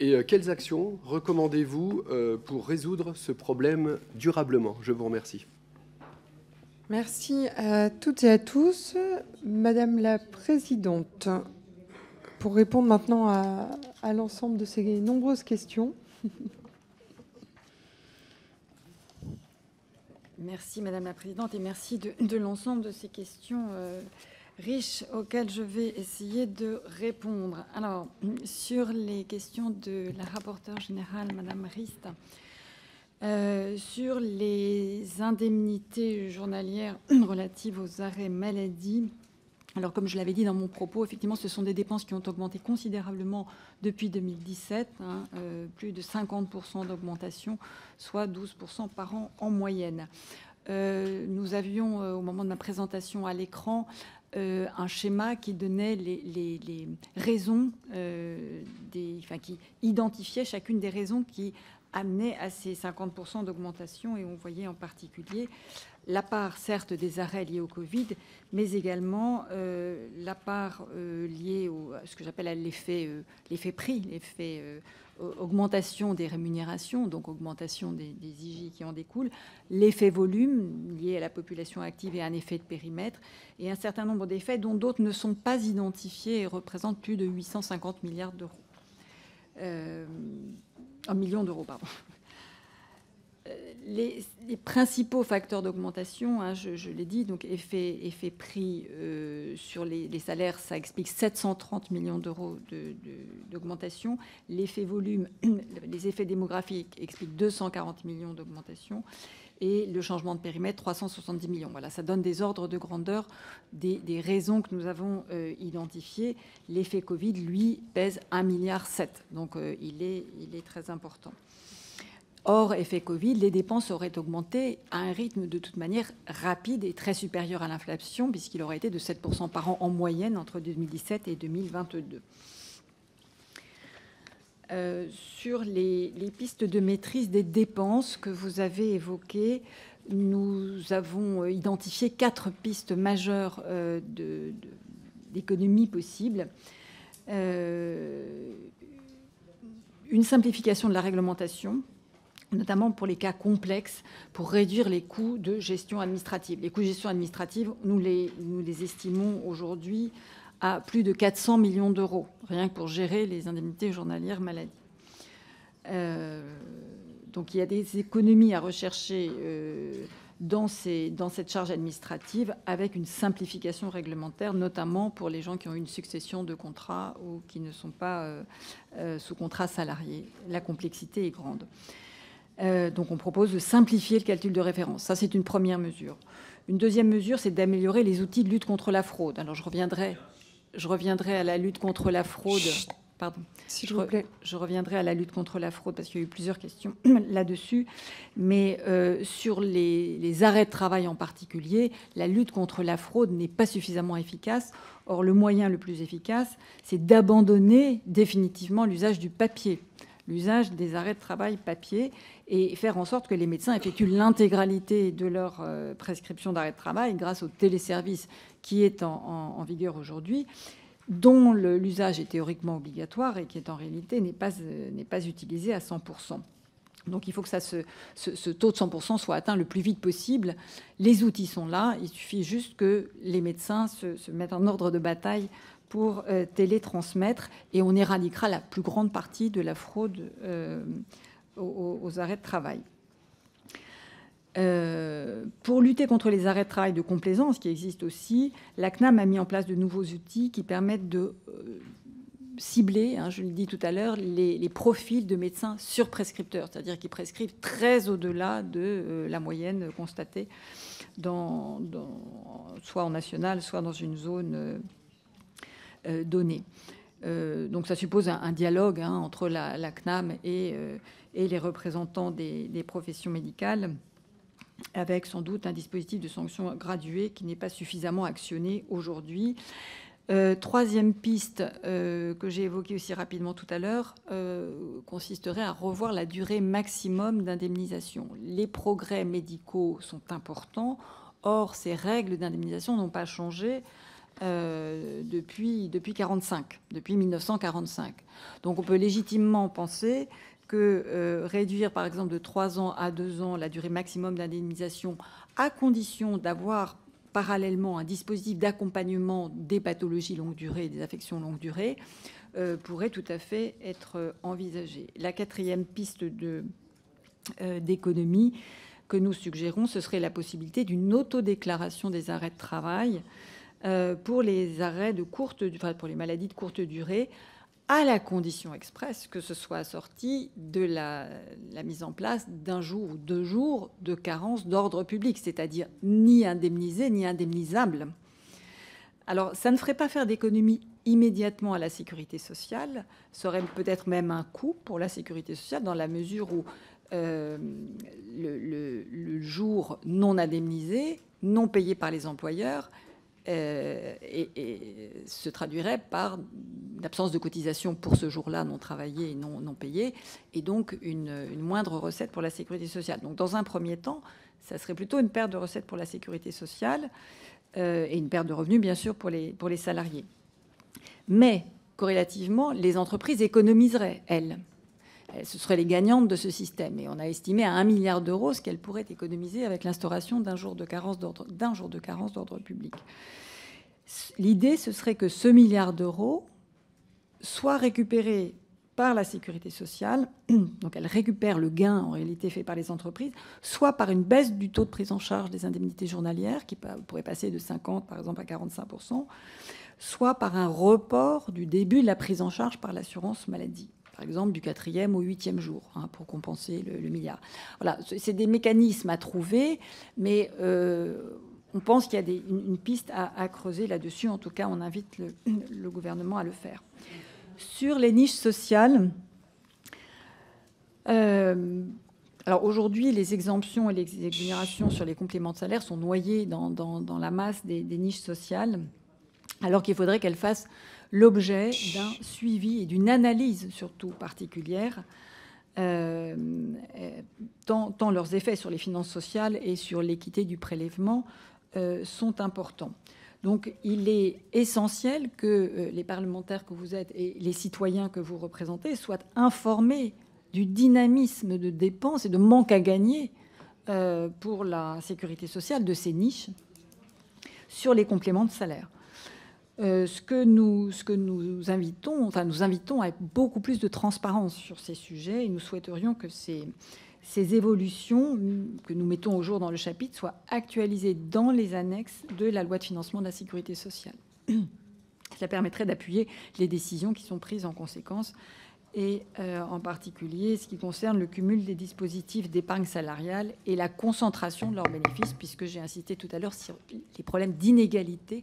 Et quelles actions recommandez-vous pour résoudre ce problème durablement ? Je vous remercie. Merci à toutes et à tous. Madame la Présidente, pour répondre maintenant à l'ensemble de ces nombreuses questions. Merci Madame la Présidente et merci de l'ensemble de ces questions riche auquel je vais essayer de répondre. Alors, sur les questions de la rapporteure générale, Madame Rist, sur les indemnités journalières relatives aux arrêts maladie, alors comme je l'avais dit dans mon propos, effectivement, ce sont des dépenses qui ont augmenté considérablement depuis 2017, plus de 50% d'augmentation, soit 12% par an en moyenne. Nous avions, au moment de ma présentation à l'écran, un schéma qui donnait les raisons, qui identifiait chacune des raisons qui amenaient à ces 50% d'augmentation. Et on voyait en particulier la part, certes, des arrêts liés au Covid, mais également la part liée à ce que j'appelle l'effet prix, l'effet augmentation des rémunérations, donc augmentation des IJ qui en découlent, l'effet volume lié à la population active et un effet de périmètre, et un certain nombre d'effets dont d'autres ne sont pas identifiés et représentent plus de 850 milliards d'euros. Millions d'euros, pardon. Les principaux facteurs d'augmentation, je l'ai dit, donc effet prix sur les salaires, ça explique 730 millions d'euros d'augmentation. L'effet volume, les effets démographiques expliquent 240 millions d'augmentation. Et le changement de périmètre, 370 millions. Voilà, ça donne des ordres de grandeur des raisons que nous avons identifiées. L'effet Covid, lui, pèse 1,7 milliard. Donc, il est très important. Hors effet Covid, les dépenses auraient augmenté à un rythme de toute manière rapide et très supérieur à l'inflation, puisqu'il aurait été de 7% par an en moyenne entre 2017 et 2022. Sur les pistes de maîtrise des dépenses que vous avez évoquées, nous avons identifié 4 pistes majeures d'économie possible. Une simplification de la réglementation, notamment pour les cas complexes, pour réduire les coûts de gestion administrative. Les coûts de gestion administrative, nous les estimons aujourd'hui à plus de 400 millions d'euros, rien que pour gérer les indemnités journalières maladie. Donc il y a des économies à rechercher dans cette charge administrative avec une simplification réglementaire, notamment pour les gens qui ont une succession de contrats ou qui ne sont pas sous contrat salarié. La complexité est grande. Donc on propose de simplifier le calcul de référence. Ça, c'est une première mesure. Une deuxième mesure, c'est d'améliorer les outils de lutte contre la fraude. Alors je reviendrai à la lutte contre la fraude. Pardon. S'il vous plaît. Je reviendrai à la lutte contre la fraude parce qu'il y a eu plusieurs questions là-dessus. Mais sur les arrêts de travail en particulier, la lutte contre la fraude n'est pas suffisamment efficace. Or, le moyen le plus efficace, c'est d'abandonner définitivement l'usage du papier, l'usage des arrêts de travail papier, et faire en sorte que les médecins effectuent l'intégralité de leur prescription d'arrêt de travail grâce au téléservice qui est en vigueur aujourd'hui, dont l'usage est théoriquement obligatoire et qui est en réalité n'est pas utilisé à 100%. Donc il faut que ce taux de 100% soit atteint le plus vite possible. Les outils sont là, il suffit juste que les médecins se mettent en ordre de bataille pour télétransmettre, et on éradiquera la plus grande partie de la fraude aux arrêts de travail. Pour lutter contre les arrêts de travail de complaisance qui existent aussi, la CNAM a mis en place de nouveaux outils qui permettent de cibler, je le dis tout à l'heure, les profils de médecins surprescripteurs, c'est-à-dire qui prescrivent très au-delà de la moyenne constatée soit en national, soit dans une zone donnée. Donc ça suppose un dialogue entre la CNAM et les représentants des professions médicales, avec sans doute un dispositif de sanction graduée qui n'est pas suffisamment actionné aujourd'hui. Troisième piste que j'ai évoquée aussi rapidement tout à l'heure consisterait à revoir la durée maximum d'indemnisation. Les progrès médicaux sont importants, or ces règles d'indemnisation n'ont pas changé depuis 1945. Donc on peut légitimement penser que réduire par exemple de 3 ans à 2 ans la durée maximum d'indemnisation, à condition d'avoir parallèlement un dispositif d'accompagnement des pathologies longue durée et des affections longue durée, pourrait tout à fait être envisagé. La quatrième piste d'économie que nous suggérons, ce serait la possibilité d'une autodéclaration des arrêts de travail pour les arrêts pour les maladies de courte durée, à la condition expresse que ce soit assorti de la mise en place d'un jour ou 2 jours de carence d'ordre public, c'est-à-dire ni indemnisé ni indemnisable. Alors, ça ne ferait pas faire d'économie immédiatement à la sécurité sociale, ça aurait peut-être même un coût pour la sécurité sociale, dans la mesure où le jour non indemnisé, non payé par les employeurs, et se traduirait par l'absence de cotisation pour ce jour-là non travaillé et non payé, et donc une moindre recette pour la sécurité sociale. Donc, dans un premier temps, ça serait plutôt une perte de recettes pour la sécurité sociale et une perte de revenus, bien sûr, pour les salariés. Mais, corrélativement, les entreprises économiseraient, elles. Ce seraient les gagnantes de ce système. Et on a estimé à 1 milliard d'euros ce qu'elles pourraient économiser avec l'instauration d'un jour de carence d'ordre public. L'idée, ce serait que ce milliard d'euros soit récupéré par la sécurité sociale, donc elle récupère le gain en réalité fait par les entreprises, soit par une baisse du taux de prise en charge des indemnités journalières, qui pourrait passer de 50 par exemple à 45%, soit par un report du début de la prise en charge par l'assurance maladie, par exemple du 4e au 8e jour, pour compenser le milliard. Voilà, c'est des mécanismes à trouver, mais on pense qu'il y a une piste à creuser là-dessus. En tout cas, on invite le gouvernement à le faire. Sur les niches sociales, alors aujourd'hui, les exemptions et les exonérations sur les compléments de salaire sont noyées dans la masse des niches sociales, alors qu'il faudrait qu'elles fassent l'objet d'un suivi et d'une analyse surtout particulière, tant leurs effets sur les finances sociales et sur l'équité du prélèvement sont importants. Donc il est essentiel que les parlementaires que vous êtes et les citoyens que vous représentez soient informés du dynamisme de dépenses et de manque à gagner pour la sécurité sociale de ces niches sur les compléments de salaire. Ce que nous invitons à beaucoup plus de transparence sur ces sujets, et nous souhaiterions que ces évolutions que nous mettons au jour dans le chapitre soient actualisées dans les annexes de la loi de financement de la sécurité sociale. Cela permettrait d'appuyer les décisions qui sont prises en conséquence, et en particulier ce qui concerne le cumul des dispositifs d'épargne salariale et la concentration de leurs bénéfices, puisque j'ai insisté tout à l'heure sur les problèmes d'inégalité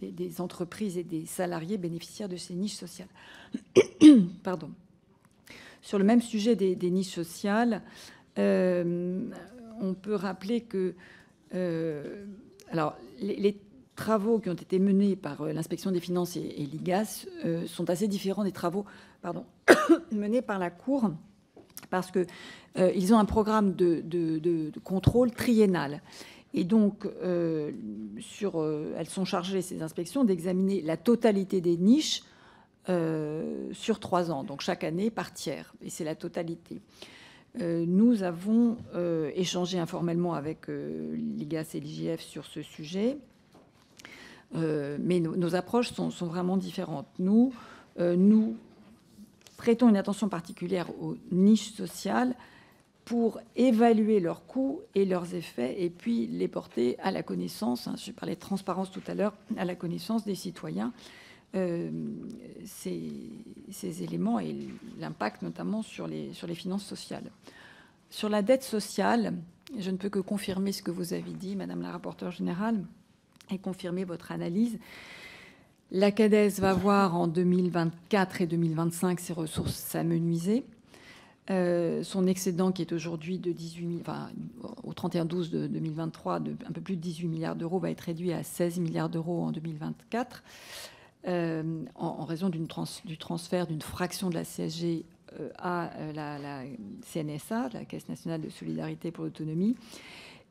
des entreprises et des salariés bénéficiaires de ces niches sociales. Pardon. Sur le même sujet des niches sociales, on peut rappeler que les travaux qui ont été menés par l'inspection des finances et l'IGAS sont assez différents des travaux menés par la Cour, parce qu'ils ont un programme de contrôle triennal. Et donc, elles sont chargées, ces inspections, d'examiner la totalité des niches sur 3 ans, donc chaque année par tiers, et c'est la totalité. Nous avons échangé informellement avec l'IGAS et l'IGF sur ce sujet, mais nos approches sont vraiment différentes. Nous prêtons une attention particulière aux niches sociales pour évaluer leurs coûts et leurs effets, et puis les porter à la connaissance, je parlais de transparence tout à l'heure, à la connaissance des citoyens, ces éléments et l'impact notamment sur les finances sociales. Sur la dette sociale, je ne peux que confirmer ce que vous avez dit, Madame la rapporteure générale, et confirmer votre analyse. La CADES va voir en 2024 et 2025 ses ressources s'amenuiser. Son excédent, qui est aujourd'hui de 18 000, au 31/12 de 2023, de un peu plus de 18 milliards d'euros, va être réduit à 16 milliards d'euros en 2024, en raison du transfert d'une fraction de la CSG à la CNSA, la Caisse nationale de solidarité pour l'autonomie.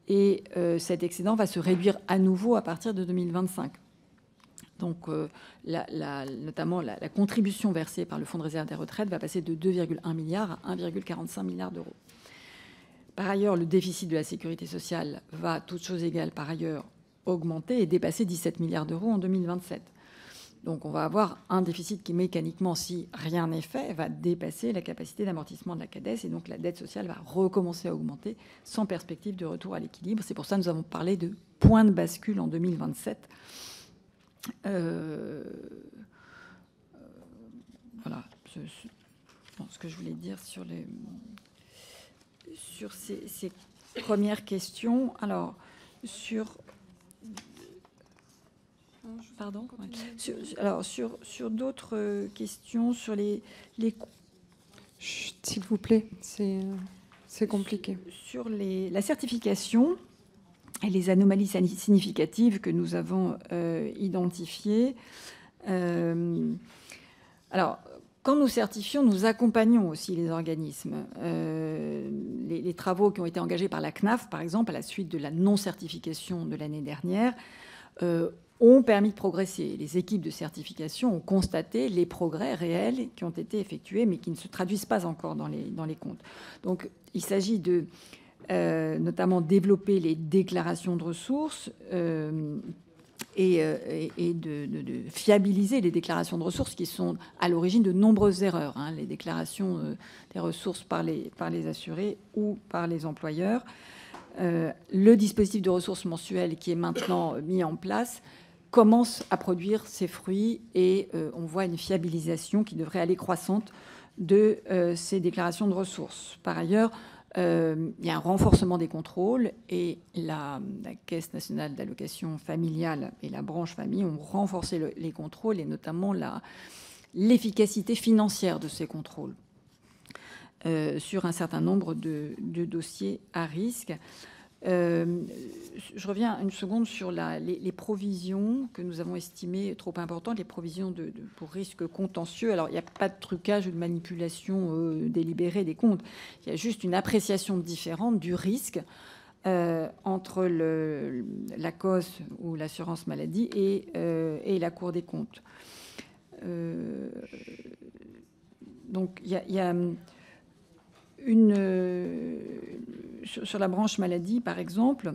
Et cet excédent va se réduire à nouveau à partir de 2025. Donc, notamment, la contribution versée par le Fonds de réserve des retraites va passer de 2,1 milliards à 1,45 milliard d'euros. Par ailleurs, le déficit de la sécurité sociale va, toutes choses égales par ailleurs, augmenter et dépasser 17 milliards d'euros en 2027. Donc on va avoir un déficit qui mécaniquement, si rien n'est fait, va dépasser la capacité d'amortissement de la CADES, et donc la dette sociale va recommencer à augmenter sans perspective de retour à l'équilibre. C'est pour ça que nous avons parlé de point de bascule en 2027. Voilà ce que je voulais dire sur ces premières questions. Alors, sur d'autres questions, sur les s'il vous plaît, c'est compliqué. Sur la certification et les anomalies significatives que nous avons identifiées. Alors, quand nous certifions, nous accompagnons aussi les organismes. Les travaux qui ont été engagés par la CNAF, par exemple, à la suite de la non-certification de l'année dernière, ont permis de progresser. Les équipes de certification ont constaté les progrès réels qui ont été effectués, mais qui ne se traduisent pas encore dans les comptes. Donc, il s'agit de notamment développer les déclarations de ressources et de fiabiliser les déclarations de ressources qui sont à l'origine de nombreuses erreurs. Les déclarations des ressources par les assurés ou par les employeurs. Le dispositif de ressources mensuelles qui est maintenant mis en place commence à produire ses fruits et on voit une fiabilisation qui devrait aller croissante de ces déclarations de ressources. Par ailleurs, il y a un renforcement des contrôles et la Caisse nationale d'allocation familiale et la branche famille ont renforcé les contrôles et notamment l'efficacité financière de ces contrôles sur un certain nombre de dossiers à risque. Je reviens une seconde sur les provisions que nous avons estimées trop importantes, les provisions pour risque contentieux. Alors, il n'y a pas de trucage ou de manipulation délibérée des comptes. Il y a juste une appréciation différente du risque entre la COS ou l'assurance maladie et la Cour des comptes. Donc, il y a sur la branche maladie, par exemple,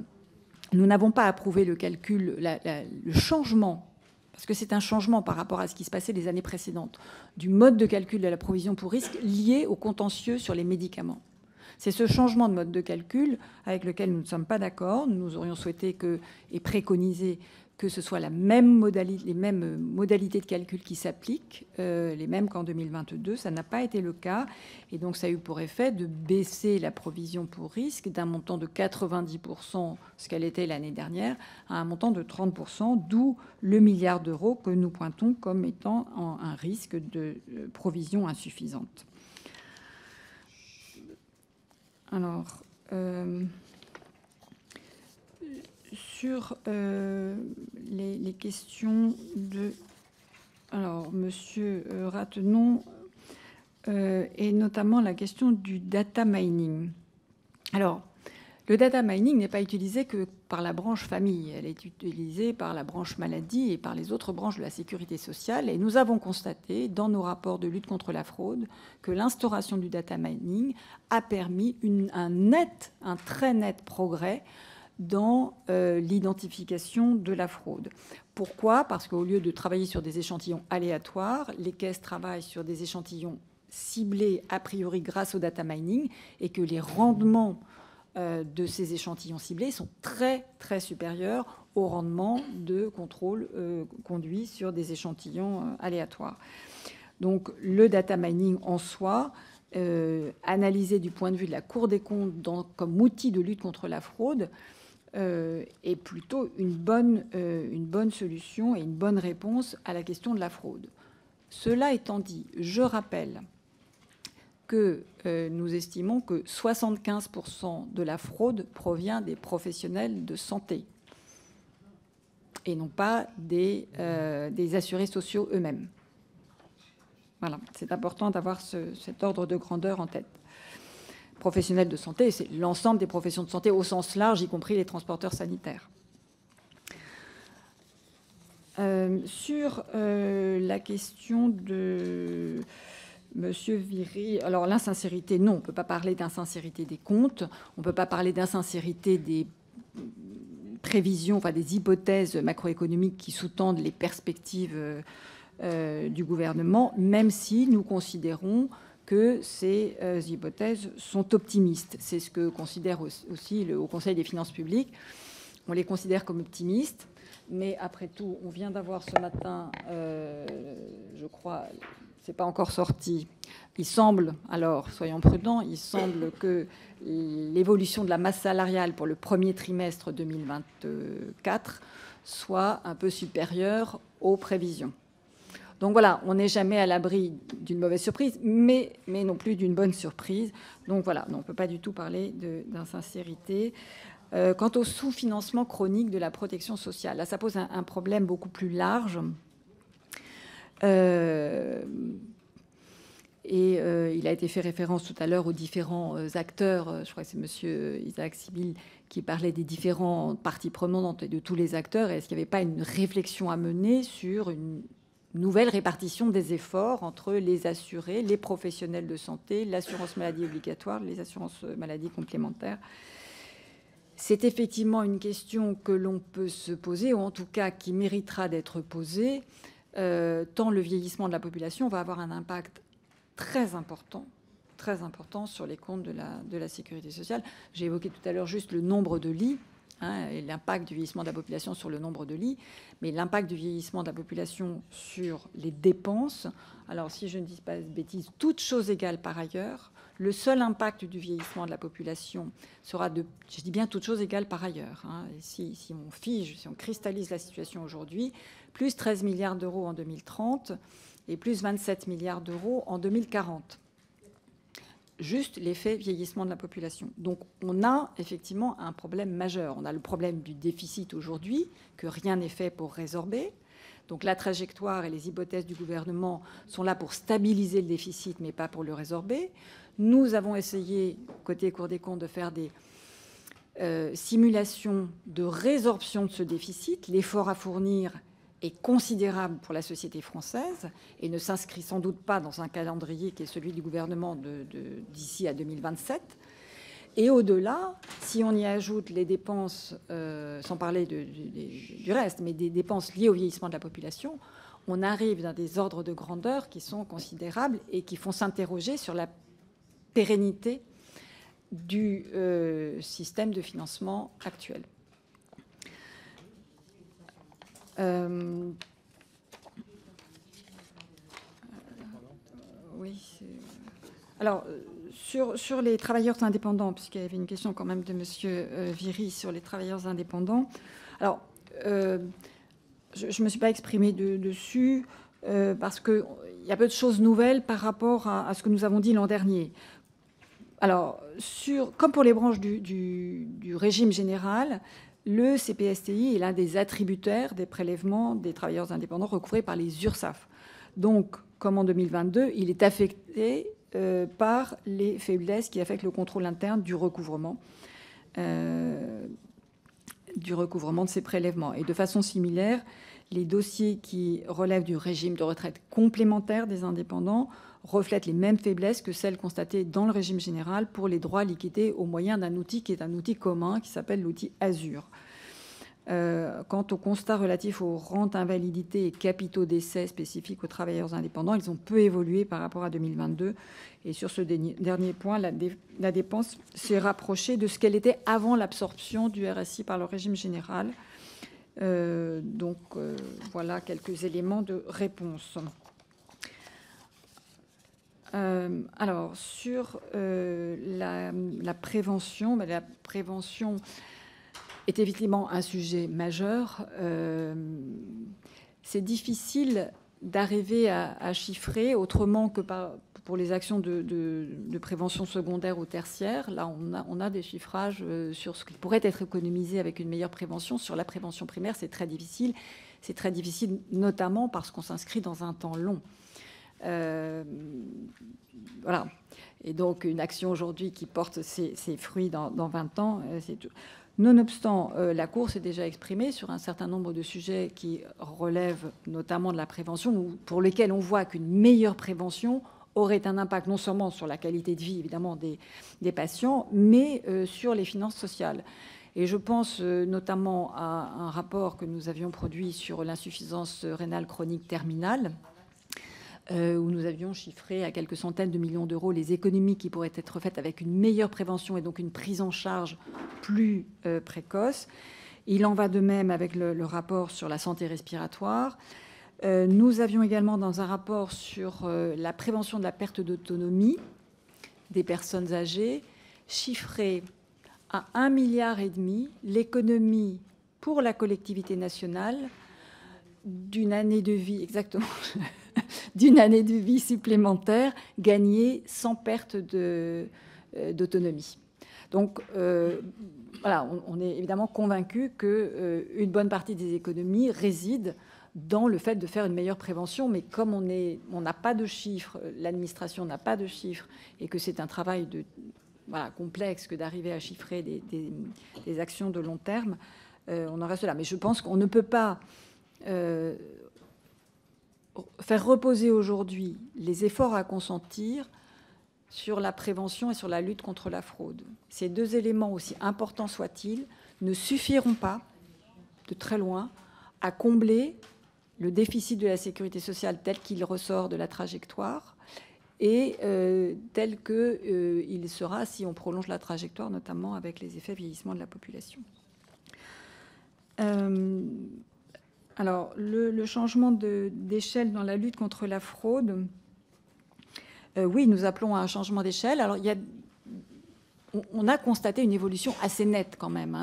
nous n'avons pas approuvé le calcul, le changement, parce que c'est un changement par rapport à ce qui se passait les années précédentes, du mode de calcul de la provision pour risque lié au contentieux sur les médicaments. C'est ce changement de mode de calcul avec lequel nous ne sommes pas d'accord. Nous aurions souhaité et préconisé que ce soit les mêmes modalités de calcul qui s'appliquent, les mêmes qu'en 2022. Ça n'a pas été le cas. Et donc, ça a eu pour effet de baisser la provision pour risque d'un montant de 90%, ce qu'elle était l'année dernière, à un montant de 30%, d'où le milliard d'euros que nous pointons comme étant un risque de provision insuffisante. Alors... sur les questions de Monsieur Ratenon et notamment la question du data mining. Alors, le data mining n'est pas utilisé que par la branche famille. Elle est utilisée par la branche maladie et par les autres branches de la sécurité sociale. Et nous avons constaté dans nos rapports de lutte contre la fraude que l'instauration du data mining a permis un très net progrès dans l'identification de la fraude. Pourquoi ? Parce qu'au lieu de travailler sur des échantillons aléatoires, les caisses travaillent sur des échantillons ciblés a priori grâce au data mining et que les rendements de ces échantillons ciblés sont très, très supérieurs au rendement de contrôle conduit sur des échantillons aléatoires. Donc le data mining en soi, analysé du point de vue de la Cour des comptes comme outil de lutte contre la fraude, est plutôt une bonne solution et une bonne réponse à la question de la fraude. Cela étant dit, je rappelle que nous estimons que 75% de la fraude provient des professionnels de santé et non pas des assurés sociaux eux-mêmes. Voilà, c'est important d'avoir cet ordre de grandeur en tête. Professionnels de santé, c'est l'ensemble des professions de santé au sens large, y compris les transporteurs sanitaires. Sur la question de Monsieur Viry, alors l'insincérité, non, on ne peut pas parler d'insincérité des comptes, on ne peut pas parler d'insincérité des prévisions, enfin des hypothèses macroéconomiques qui sous-tendent les perspectives du gouvernement, même si nous considérons que ces hypothèses sont optimistes. C'est ce que considère aussi le Haut Conseil des finances publiques. On les considère comme optimistes, mais après tout, on vient d'avoir ce matin, je crois, c'est pas encore sorti. Il semble, alors soyons prudents, il semble que l'évolution de la masse salariale pour le premier trimestre 2024 soit un peu supérieure aux prévisions. Donc voilà, on n'est jamais à l'abri d'une mauvaise surprise, mais non plus d'une bonne surprise. Donc voilà, on ne peut pas du tout parler d'insincérité. Quant au sous-financement chronique de la protection sociale, là, ça pose un problème beaucoup plus large. Il a été fait référence tout à l'heure aux différents acteurs. Je crois que c'est monsieur Isaac Sibyl qui parlait des différentes parties prenantes et de tous les acteurs. Est-ce qu'il n'y avait pas une réflexion à mener sur une nouvelle répartition des efforts entre les assurés, les professionnels de santé, l'assurance maladie obligatoire, les assurances maladie complémentaires? C'est effectivement une question que l'on peut se poser, ou en tout cas qui méritera d'être posée, tant le vieillissement de la population va avoir un impact très important sur les comptes de la sécurité sociale. J'ai évoqué tout à l'heure juste le nombre de lits, et l'impact du vieillissement de la population sur le nombre de lits, mais l'impact du vieillissement de la population sur les dépenses. Alors, si je ne dis pas de bêtises, toutes choses égales par ailleurs, le seul impact du vieillissement de la population sera de, je dis bien toutes choses égales par ailleurs, et si on fige, si on cristallise la situation aujourd'hui, plus 13 milliards d'euros en 2030 et plus 27 milliards d'euros en 2040. Juste l'effet vieillissement de la population. Donc on a effectivement un problème majeur. On a le problème du déficit aujourd'hui, que rien n'est fait pour résorber. Donc la trajectoire et les hypothèses du gouvernement sont là pour stabiliser le déficit, mais pas pour le résorber. Nous avons essayé, côté Cour des comptes, de faire des simulations de résorption de ce déficit. L'effort à fournir est considérable pour la société française et ne s'inscrit sans doute pas dans un calendrier qui est celui du gouvernement d'ici à 2027. Et au-delà, si on y ajoute les dépenses, sans parler du reste, mais des dépenses liées au vieillissement de la population, on arrive dans des ordres de grandeur qui sont considérables et qui font s'interroger sur la pérennité du système de financement actuel. Oui. Alors, sur les travailleurs indépendants, puisqu'il y avait une question quand même de monsieur Viry sur les travailleurs indépendants. Alors, je ne me suis pas exprimée dessus parce qu'il y a peu de choses nouvelles par rapport à ce que nous avons dit l'an dernier. Alors, comme pour les branches du régime général, le CPSTI est l'un des attributaires des prélèvements des travailleurs indépendants recouvrés par les URSSAF. Donc, comme en 2022, il est affecté par les faiblesses qui affectent le contrôle interne du recouvrement de ces prélèvements. Et de façon similaire, les dossiers qui relèvent du régime de retraite complémentaire des indépendants reflètent les mêmes faiblesses que celles constatées dans le régime général pour les droits liquidés au moyen d'un outil qui est un outil commun qui s'appelle l'outil Azur. Quant au constat relatif aux rentes invalidité et capitaux d'essai spécifiques aux travailleurs indépendants, ils ont peu évolué par rapport à 2022. Et sur ce dernier point, la dépense s'est rapprochée de ce qu'elle était avant l'absorption du RSI par le régime général. Voilà quelques éléments de réponse. Alors, sur la prévention, la prévention est évidemment un sujet majeur. C'est difficile d'arriver à chiffrer autrement que pour les actions de prévention secondaire ou tertiaire. Là, on a des chiffrages sur ce qui pourrait être économisé avec une meilleure prévention. Sur la prévention primaire, c'est très difficile. C'est très difficile notamment parce qu'on s'inscrit dans un temps long. Voilà. Et donc, une action aujourd'hui qui porte ses fruits dans 20 ans, c'est tout. Nonobstant, la Cour s'est déjà exprimée sur un certain nombre de sujets qui relèvent notamment de la prévention, ou pour lesquels on voit qu'une meilleure prévention aurait un impact non seulement sur la qualité de vie, évidemment, des patients, mais sur les finances sociales. Et je pense notamment à un rapport que nous avions produit sur l'insuffisance rénale chronique terminale, où nous avions chiffré à quelques centaines de millions d'euros les économies qui pourraient être faites avec une meilleure prévention et donc une prise en charge plus précoce. Il en va de même avec le rapport sur la santé respiratoire. Nous avions également, dans un rapport sur la prévention de la perte d'autonomie des personnes âgées, chiffré à 1,5 milliard l'économie pour la collectivité nationale d'une année de vie, exactement, d'une année de vie supplémentaire gagnée sans perte d'autonomie. Donc, voilà, on est évidemment convaincu qu'une bonne partie des économies réside dans le fait de faire une meilleure prévention, mais comme on n'a pas de chiffres, l'administration n'a pas de chiffres, et que c'est un travail complexe que d'arriver à chiffrer des actions de long terme, on en reste là. Mais je pense qu'on ne peut pas faire reposer aujourd'hui les efforts à consentir sur la prévention et sur la lutte contre la fraude. Ces deux éléments, aussi importants soient-ils, ne suffiront pas, de très loin, à combler le déficit de la sécurité sociale tel qu'il ressort de la trajectoire et tel qu'il sera si on prolonge la trajectoire, notamment avec les effets vieillissement de la population. Alors, le changement d'échelle dans la lutte contre la fraude, oui, nous appelons à un changement d'échelle. Alors, on a constaté une évolution assez nette quand même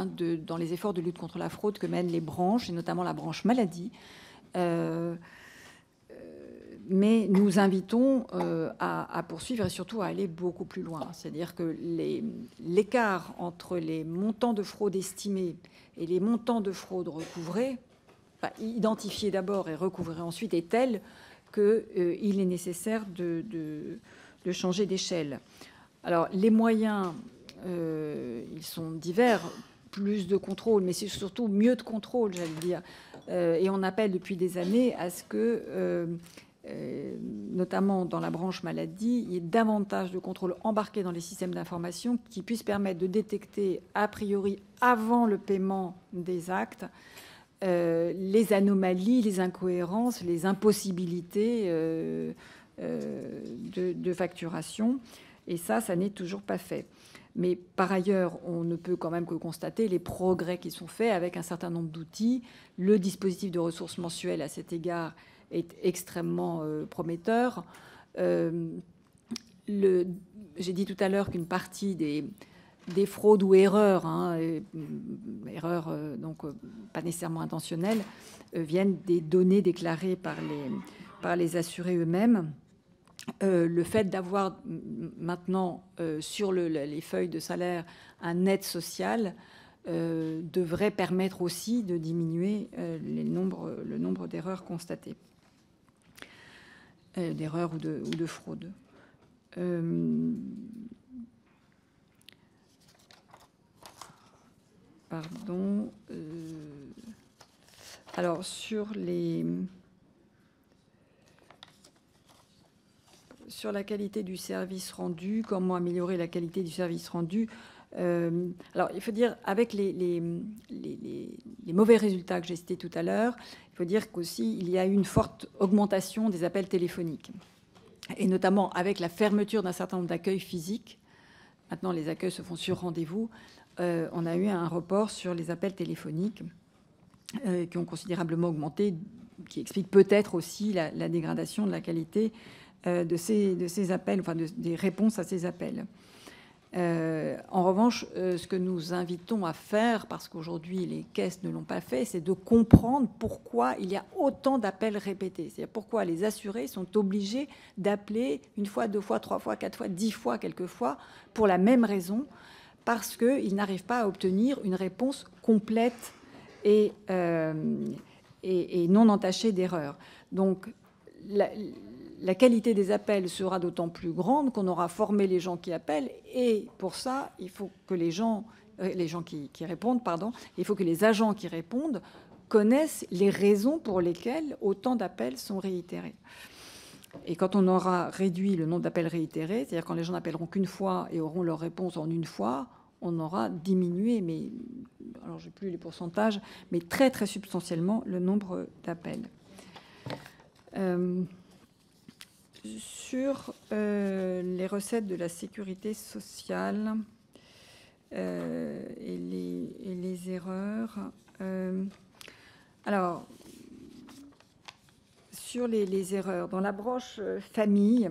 dans les efforts de lutte contre la fraude que mènent les branches, et notamment la branche maladie. Mais nous invitons à poursuivre et surtout à aller beaucoup plus loin. C'est-à-dire que l'écart entre les montants de fraude estimés et les montants de fraude recouvrés, identifiés d'abord et recouvrés ensuite, est tel qu'il est nécessaire de changer d'échelle. Alors, les moyens, ils sont divers, plus de contrôle, mais c'est surtout mieux de contrôle, j'allais dire. Et on appelle depuis des années à ce que, notamment dans la branche maladie, il y ait davantage de contrôles embarqués dans les systèmes d'information qui puissent permettre de détecter, a priori, avant le paiement des actes, les anomalies, les incohérences, les impossibilités de facturation. Et ça n'est toujours pas fait. Mais par ailleurs, on ne peut quand même que constater les progrès qui sont faits avec un certain nombre d'outils. Le dispositif de ressources mensuelles, à cet égard, est extrêmement prometteur. J'ai dit tout à l'heure qu'une partie des fraudes ou erreurs, erreurs donc pas nécessairement intentionnelles, viennent des données déclarées par les assurés eux-mêmes. Le fait d'avoir maintenant sur les feuilles de salaire un aide sociale devrait permettre aussi de diminuer le nombre d'erreurs constatées, d'erreurs ou de fraudes. Pardon. Alors, sur la qualité du service rendu, comment améliorer la qualité du service rendu. Alors, il faut dire, avec les mauvais résultats que j'ai cités tout à l'heure, il faut dire qu'aussi, il y a eu une forte augmentation des appels téléphoniques. Et notamment avec la fermeture d'un certain nombre d'accueils physiques. Maintenant, les accueils se font sur rendez-vous. On a eu un report sur les appels téléphoniques qui ont considérablement augmenté, qui explique peut-être aussi la dégradation de la qualité de ces appels, enfin des réponses à ces appels. En revanche, ce que nous invitons à faire, parce qu'aujourd'hui les caisses ne l'ont pas fait, c'est de comprendre pourquoi il y a autant d'appels répétés. C'est-à-dire pourquoi les assurés sont obligés d'appeler une fois, deux fois, trois fois, quatre fois, 10 fois quelquefois, pour la même raison, parce qu'ils n'arrivent pas à obtenir une réponse complète et non entachée d'erreurs. Donc, la qualité des appels sera d'autant plus grande qu'on aura formé les gens qui appellent, et pour ça, il faut que les gens qui répondent, il faut que les agents qui répondent connaissent les raisons pour lesquelles autant d'appels sont réitérés. Et quand on aura réduit le nombre d'appels réitérés, c'est-à-dire quand les gens n'appelleront qu'une fois et auront leur réponse en une fois, on aura diminué, mais alors je n'ai plus les pourcentages, mais très très substantiellement le nombre d'appels. Sur les recettes de la sécurité sociale et les erreurs, alors sur les erreurs dans la branche famille,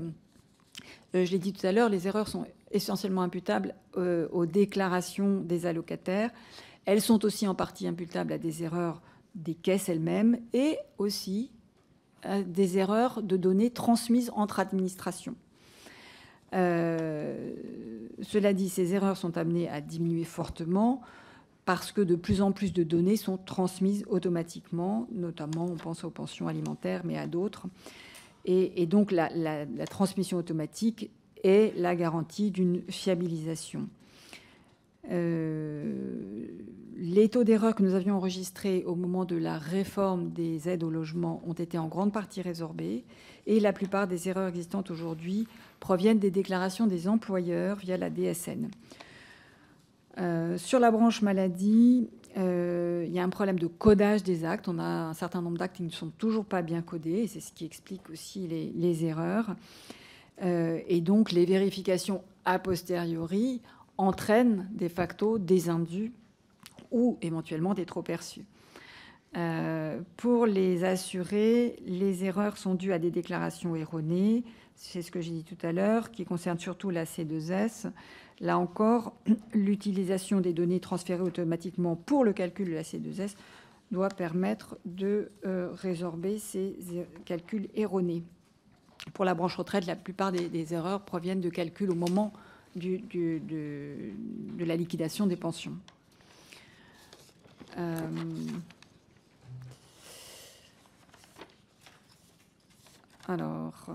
je l'ai dit tout à l'heure, les erreurs sont essentiellement imputables aux déclarations des allocataires. Elles sont aussi en partie imputables à des erreurs des caisses elles-mêmes et aussi à des erreurs de données transmises entre administrations. Cela dit, ces erreurs sont amenées à diminuer fortement parce que de plus en plus de données sont transmises automatiquement, notamment on pense aux pensions alimentaires, mais à d'autres. Et donc la transmission automatique est la garantie d'une fiabilisation. Les taux d'erreur que nous avions enregistrés au moment de la réforme des aides au logement ont été en grande partie résorbés et la plupart des erreurs existantes aujourd'hui proviennent des déclarations des employeurs via la DSN. Sur la branche maladie, il y a un problème de codage des actes. On a un certain nombre d'actes qui ne sont toujours pas bien codés et c'est ce qui explique aussi les erreurs. Et donc les vérifications a posteriori entraînent de facto des indus ou éventuellement des trop-perçus. Pour les assurés, les erreurs sont dues à des déclarations erronées. C'est ce que j'ai dit tout à l'heure, qui concerne surtout la C2S. Là encore, l'utilisation des données transférées automatiquement pour le calcul de la C2S doit permettre de résorber ces calculs erronés. Pour la branche retraite, la plupart des erreurs proviennent de calculs au moment de la liquidation des pensions. Alors,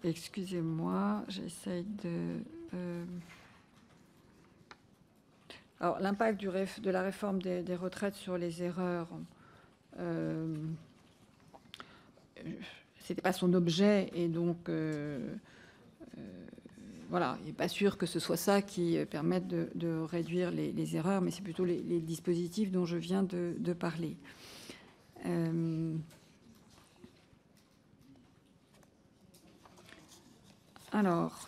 excusez-moi, j'essaye de... Alors, l'impact de la réforme des retraites sur les erreurs, c'était pas son objet, et donc voilà, il n'est pas sûr que ce soit ça qui permette de réduire les erreurs, mais c'est plutôt les dispositifs dont je viens de parler. Alors,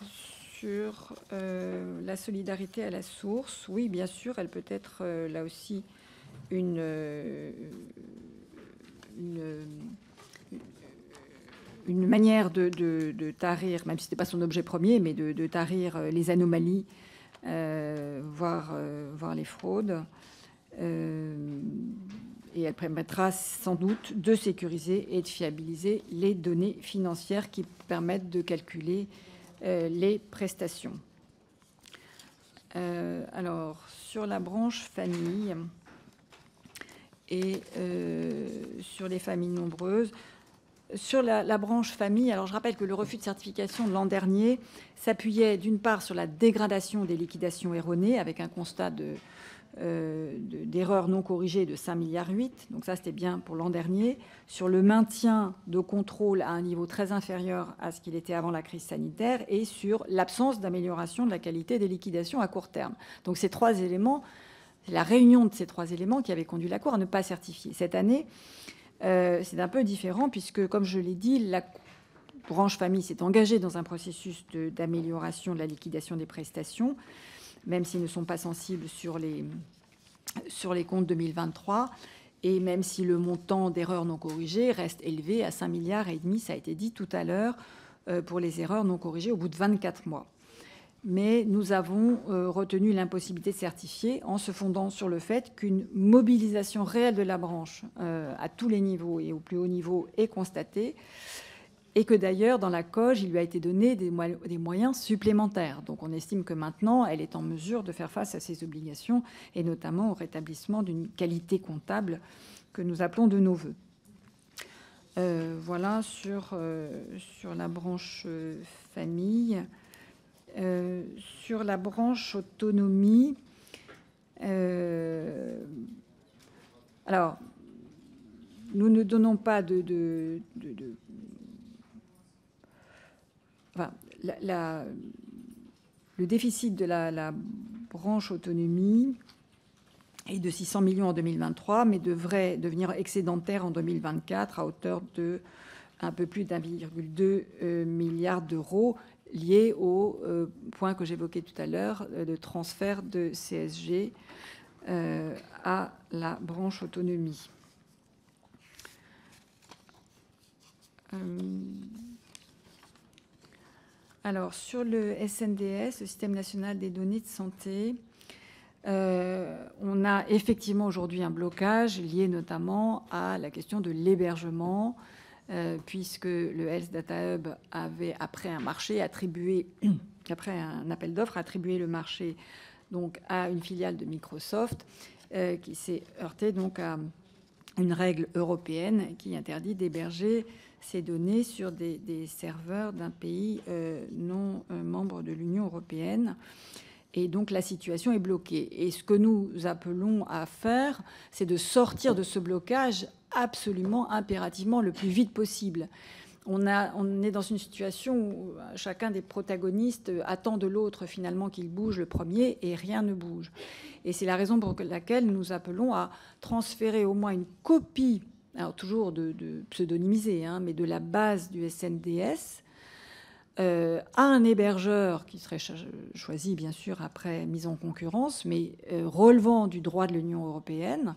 sur la solidarité à la source, oui, bien sûr, elle peut être là aussi une manière de tarir, même si ce n'était pas son objet premier, mais de tarir les anomalies, voire les fraudes. Et elle permettra sans doute de sécuriser et de fiabiliser les données financières qui permettent de calculer les prestations. Alors, sur la branche famille et sur les familles nombreuses, sur la branche famille, alors je rappelle que le refus de certification de l'an dernier s'appuyait d'une part sur la dégradation des liquidations erronées avec un constat d'erreurs non corrigées de 5,8 milliards. Donc ça, c'était bien pour l'an dernier. Sur le maintien de contrôle à un niveau très inférieur à ce qu'il était avant la crise sanitaire et sur l'absence d'amélioration de la qualité des liquidations à court terme. Donc ces trois éléments, c'est la réunion de ces trois éléments qui avait conduit la Cour à ne pas certifier. Cette année, c'est un peu différent puisque, comme je l'ai dit, la branche famille s'est engagée dans un processus d'amélioration de la liquidation des prestations, même s'ils ne sont pas sensibles sur les comptes 2023, et même si le montant d'erreurs non corrigées reste élevé à 5,5 milliards, ça a été dit tout à l'heure, pour les erreurs non corrigées au bout de 24 mois. Mais nous avons retenu l'impossibilité de certifier en se fondant sur le fait qu'une mobilisation réelle de la branche à tous les niveaux et au plus haut niveau est constatée, et que d'ailleurs, dans la COG, il lui a été donné des moyens supplémentaires. Donc on estime que maintenant, elle est en mesure de faire face à ses obligations, et notamment au rétablissement d'une qualité comptable que nous appelons de nos voeux. Voilà sur la branche famille. Sur la branche autonomie, alors, nous ne donnons pas enfin, Le déficit de la branche autonomie est de 600 millions en 2023, mais devrait devenir excédentaire en 2024 à hauteur de un peu plus d'1,2 milliard d'euros, lié au point que j'évoquais tout à l'heure de transfert de CSG à la branche autonomie. Alors, sur le SNDS, le Système national des données de santé, on a effectivement aujourd'hui un blocage lié notamment à la question de l'hébergement, puisque le Health Data Hub avait, après un appel d'offres, attribué le marché donc à une filiale de Microsoft, qui s'est heurtée donc à une règle européenne qui interdit d'héberger ces données sur des serveurs d'un pays non membre de l'Union européenne. Et donc la situation est bloquée. Et ce que nous appelons à faire, c'est de sortir de ce blocage absolument, impérativement, le plus vite possible. On est dans une situation où chacun des protagonistes attend de l'autre finalement qu'il bouge le premier et rien ne bouge. Et c'est la raison pour laquelle nous appelons à transférer au moins une copie, alors toujours de pseudonymiser, mais de la base du SNDS à un hébergeur qui serait choisi bien sûr après mise en concurrence, mais relevant du droit de l'Union européenne,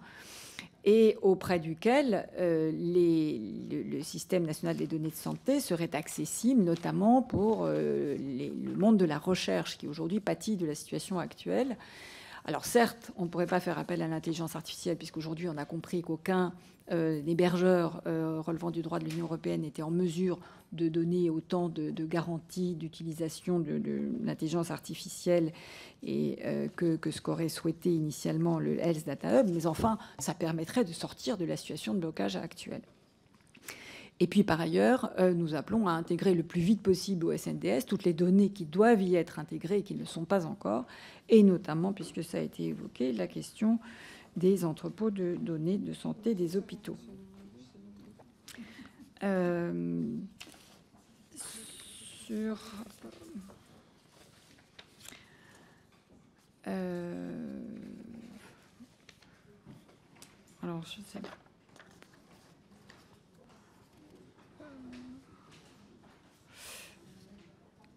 et auprès duquel le système national des données de santé serait accessible, notamment pour le monde de la recherche, qui aujourd'hui pâtit de la situation actuelle. Alors certes, on ne pourrait pas faire appel à l'intelligence artificielle, puisqu'aujourd'hui on a compris qu'aucun hébergeur relevant du droit de l'Union européenne n'était en mesure de donner autant de garanties d'utilisation de l'intelligence artificielle et que ce qu'aurait souhaité initialement le Health Data Hub. Mais enfin, ça permettrait de sortir de la situation de blocage actuelle. Et puis, par ailleurs, nous appelons à intégrer le plus vite possible au SNDS toutes les données qui doivent y être intégrées et qui ne le sont pas encore, et notamment, puisque ça a été évoqué, la question des entrepôts de données de santé des hôpitaux. Alors, je sais pas.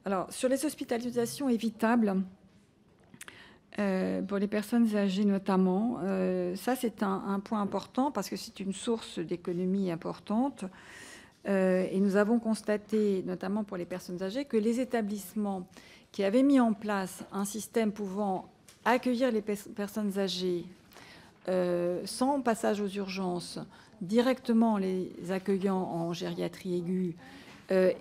Alors, sur les hospitalisations évitables, pour les personnes âgées notamment, ça c'est un point important parce que c'est une source d'économie importante. Et nous avons constaté, notamment pour les personnes âgées, que les établissements qui avaient mis en place un système pouvant accueillir les personnes âgées sans passage aux urgences, directement les accueillant en gériatrie aiguë,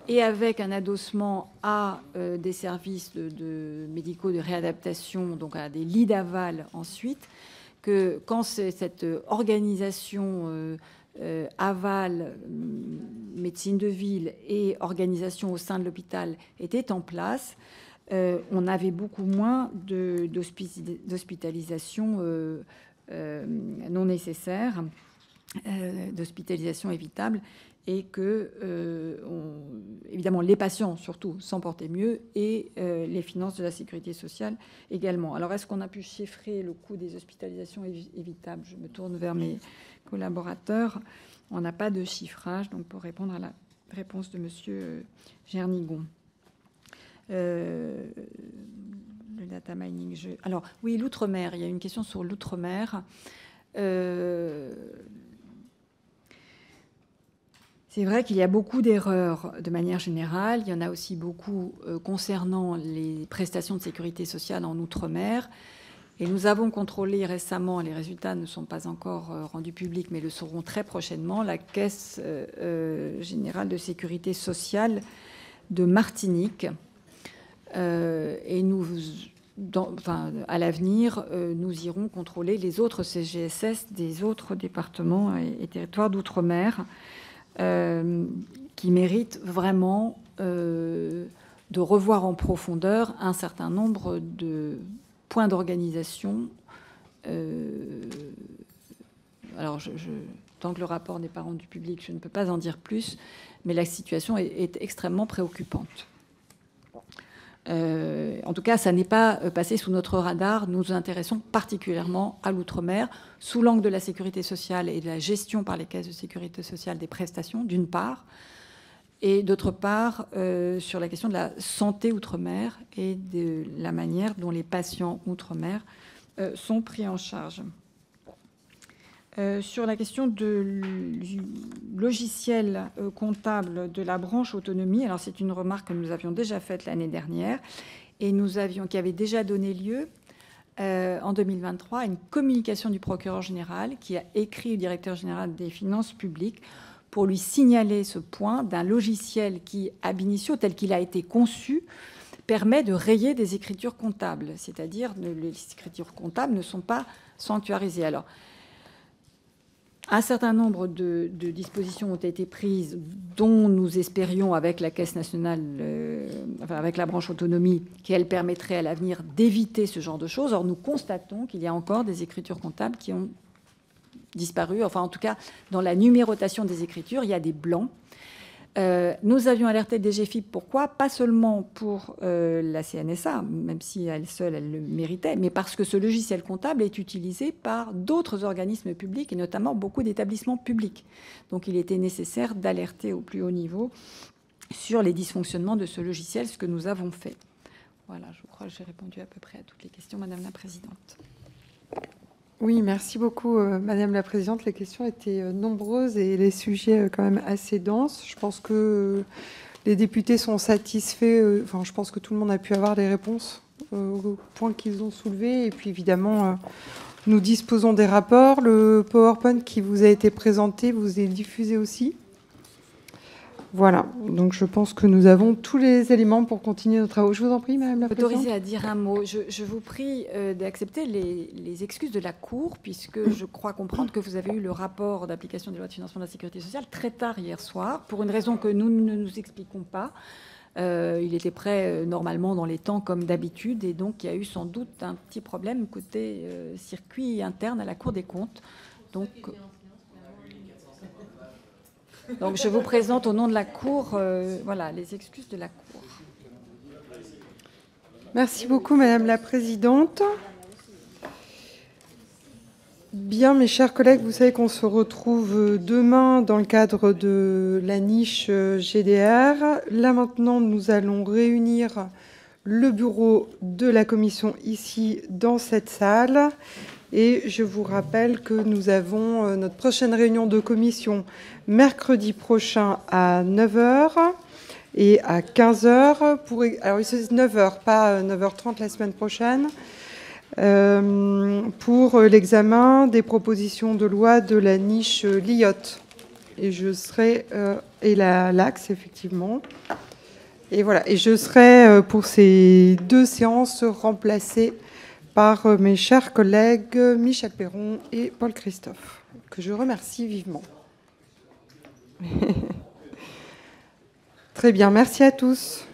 et avec un adossement à des services médicaux de réadaptation, donc à des lits d'aval ensuite, que quand cette organisation aval, médecine de ville et organisation au sein de l'hôpital était en place, on avait beaucoup moins d'hospitalisation non nécessaire, d'hospitalisation évitable, et que, évidemment, les patients, surtout, s'en portaient mieux, et les finances de la sécurité sociale également. Alors, est-ce qu'on a pu chiffrer le coût des hospitalisations évitables? Je me tourne vers mes collaborateurs. On n'a pas de chiffrage, donc pour répondre à la réponse de Monsieur Gernigon. Le data mining. Alors, oui, l'outre-mer. Il y a une question sur l'outre-mer. C'est vrai qu'il y a beaucoup d'erreurs de manière générale. Il y en a aussi beaucoup concernant les prestations de sécurité sociale en outre-mer. Et nous avons contrôlé récemment, les résultats ne sont pas encore rendus publics, mais le seront très prochainement, la Caisse générale de sécurité sociale de Martinique. Et nous, à l'avenir, nous irons contrôler les autres CGSS des autres départements et territoires d'outre-mer, qui méritent vraiment de revoir en profondeur un certain nombre de points d'organisation. Alors, tant que le rapport n'est pas rendu public, je ne peux pas en dire plus, mais la situation est extrêmement préoccupante. En tout cas, ça n'est pas passé sous notre radar. Nous nous intéressons particulièrement à l'outre-mer, sous l'angle de la sécurité sociale et de la gestion par les caisses de sécurité sociale des prestations, d'une part, et d'autre part, sur la question de la santé outre-mer et de la manière dont les patients outre-mer sont pris en charge. Sur la question du logiciel comptable de la branche autonomie, alors c'est une remarque que nous avions déjà faite l'année dernière et qui avait déjà donné lieu en 2023 à une communication du procureur général qui a écrit au directeur général des finances publiques pour lui signaler ce point d'un logiciel qui, ab initio, tel qu'il a été conçu, permet de rayer des écritures comptables, c'est-à-dire que les écritures comptables ne sont pas sanctuarisées. Alors, un certain nombre de dispositions ont été prises, dont nous espérions avec la Caisse nationale, avec la branche autonomie, qu'elle permettrait à l'avenir d'éviter ce genre de choses. Or, nous constatons qu'il y a encore des écritures comptables qui ont disparu. Enfin, en tout cas, dans la numérotation des écritures, il y a des blancs. Nous avions alerté le DGFiP. Pourquoi? Pas seulement pour la CNSA, même si elle seule, elle le méritait, mais parce que ce logiciel comptable est utilisé par d'autres organismes publics et notamment beaucoup d'établissements publics. Donc il était nécessaire d'alerter au plus haut niveau sur les dysfonctionnements de ce logiciel, ce que nous avons fait. Voilà, je crois que j'ai répondu à peu près à toutes les questions, Madame la Présidente. Oui, merci beaucoup, Madame la Présidente. Les questions étaient nombreuses et les sujets quand même assez denses. Je pense que les députés sont satisfaits. Enfin, je pense que tout le monde a pu avoir des réponses aux points qu'ils ont soulevés. Et puis, évidemment, nous disposons des rapports. Le PowerPoint qui vous a été présenté vous est diffusé aussi. Voilà, donc je pense que nous avons tous les éléments pour continuer nos travaux. Je vous en prie, Madame la Présidente. Autorisée à dire un mot. Je vous prie d'accepter les excuses de la Cour, puisque je crois comprendre que vous avez eu le rapport d'application des lois de financement de la sécurité sociale très tard hier soir, pour une raison que nous ne nous expliquons pas. Il était prêt normalement dans les temps comme d'habitude, et donc il y a eu sans doute un petit problème côté circuit interne à la Cour des comptes. Donc je vous présente au nom de la Cour voilà, les excuses de la Cour. Merci beaucoup, Madame la Présidente. Bien, mes chers collègues, vous savez qu'on se retrouve demain dans le cadre de la niche GDR. Là, maintenant, nous allons réunir le bureau de la Commission ici, dans cette salle. Et je vous rappelle que nous avons notre prochaine réunion de commission mercredi prochain à 9h et à 15h. Alors, c'est 9h, pas 9h30 la semaine prochaine, pour l'examen des propositions de loi de la niche LIOT. Et je serai, et l'AXE, effectivement. Et voilà. Et je serai, pour ces deux séances, remplacée par mes chers collègues Michel Perron et Paul Christophe, que je remercie vivement. Très bien, merci à tous.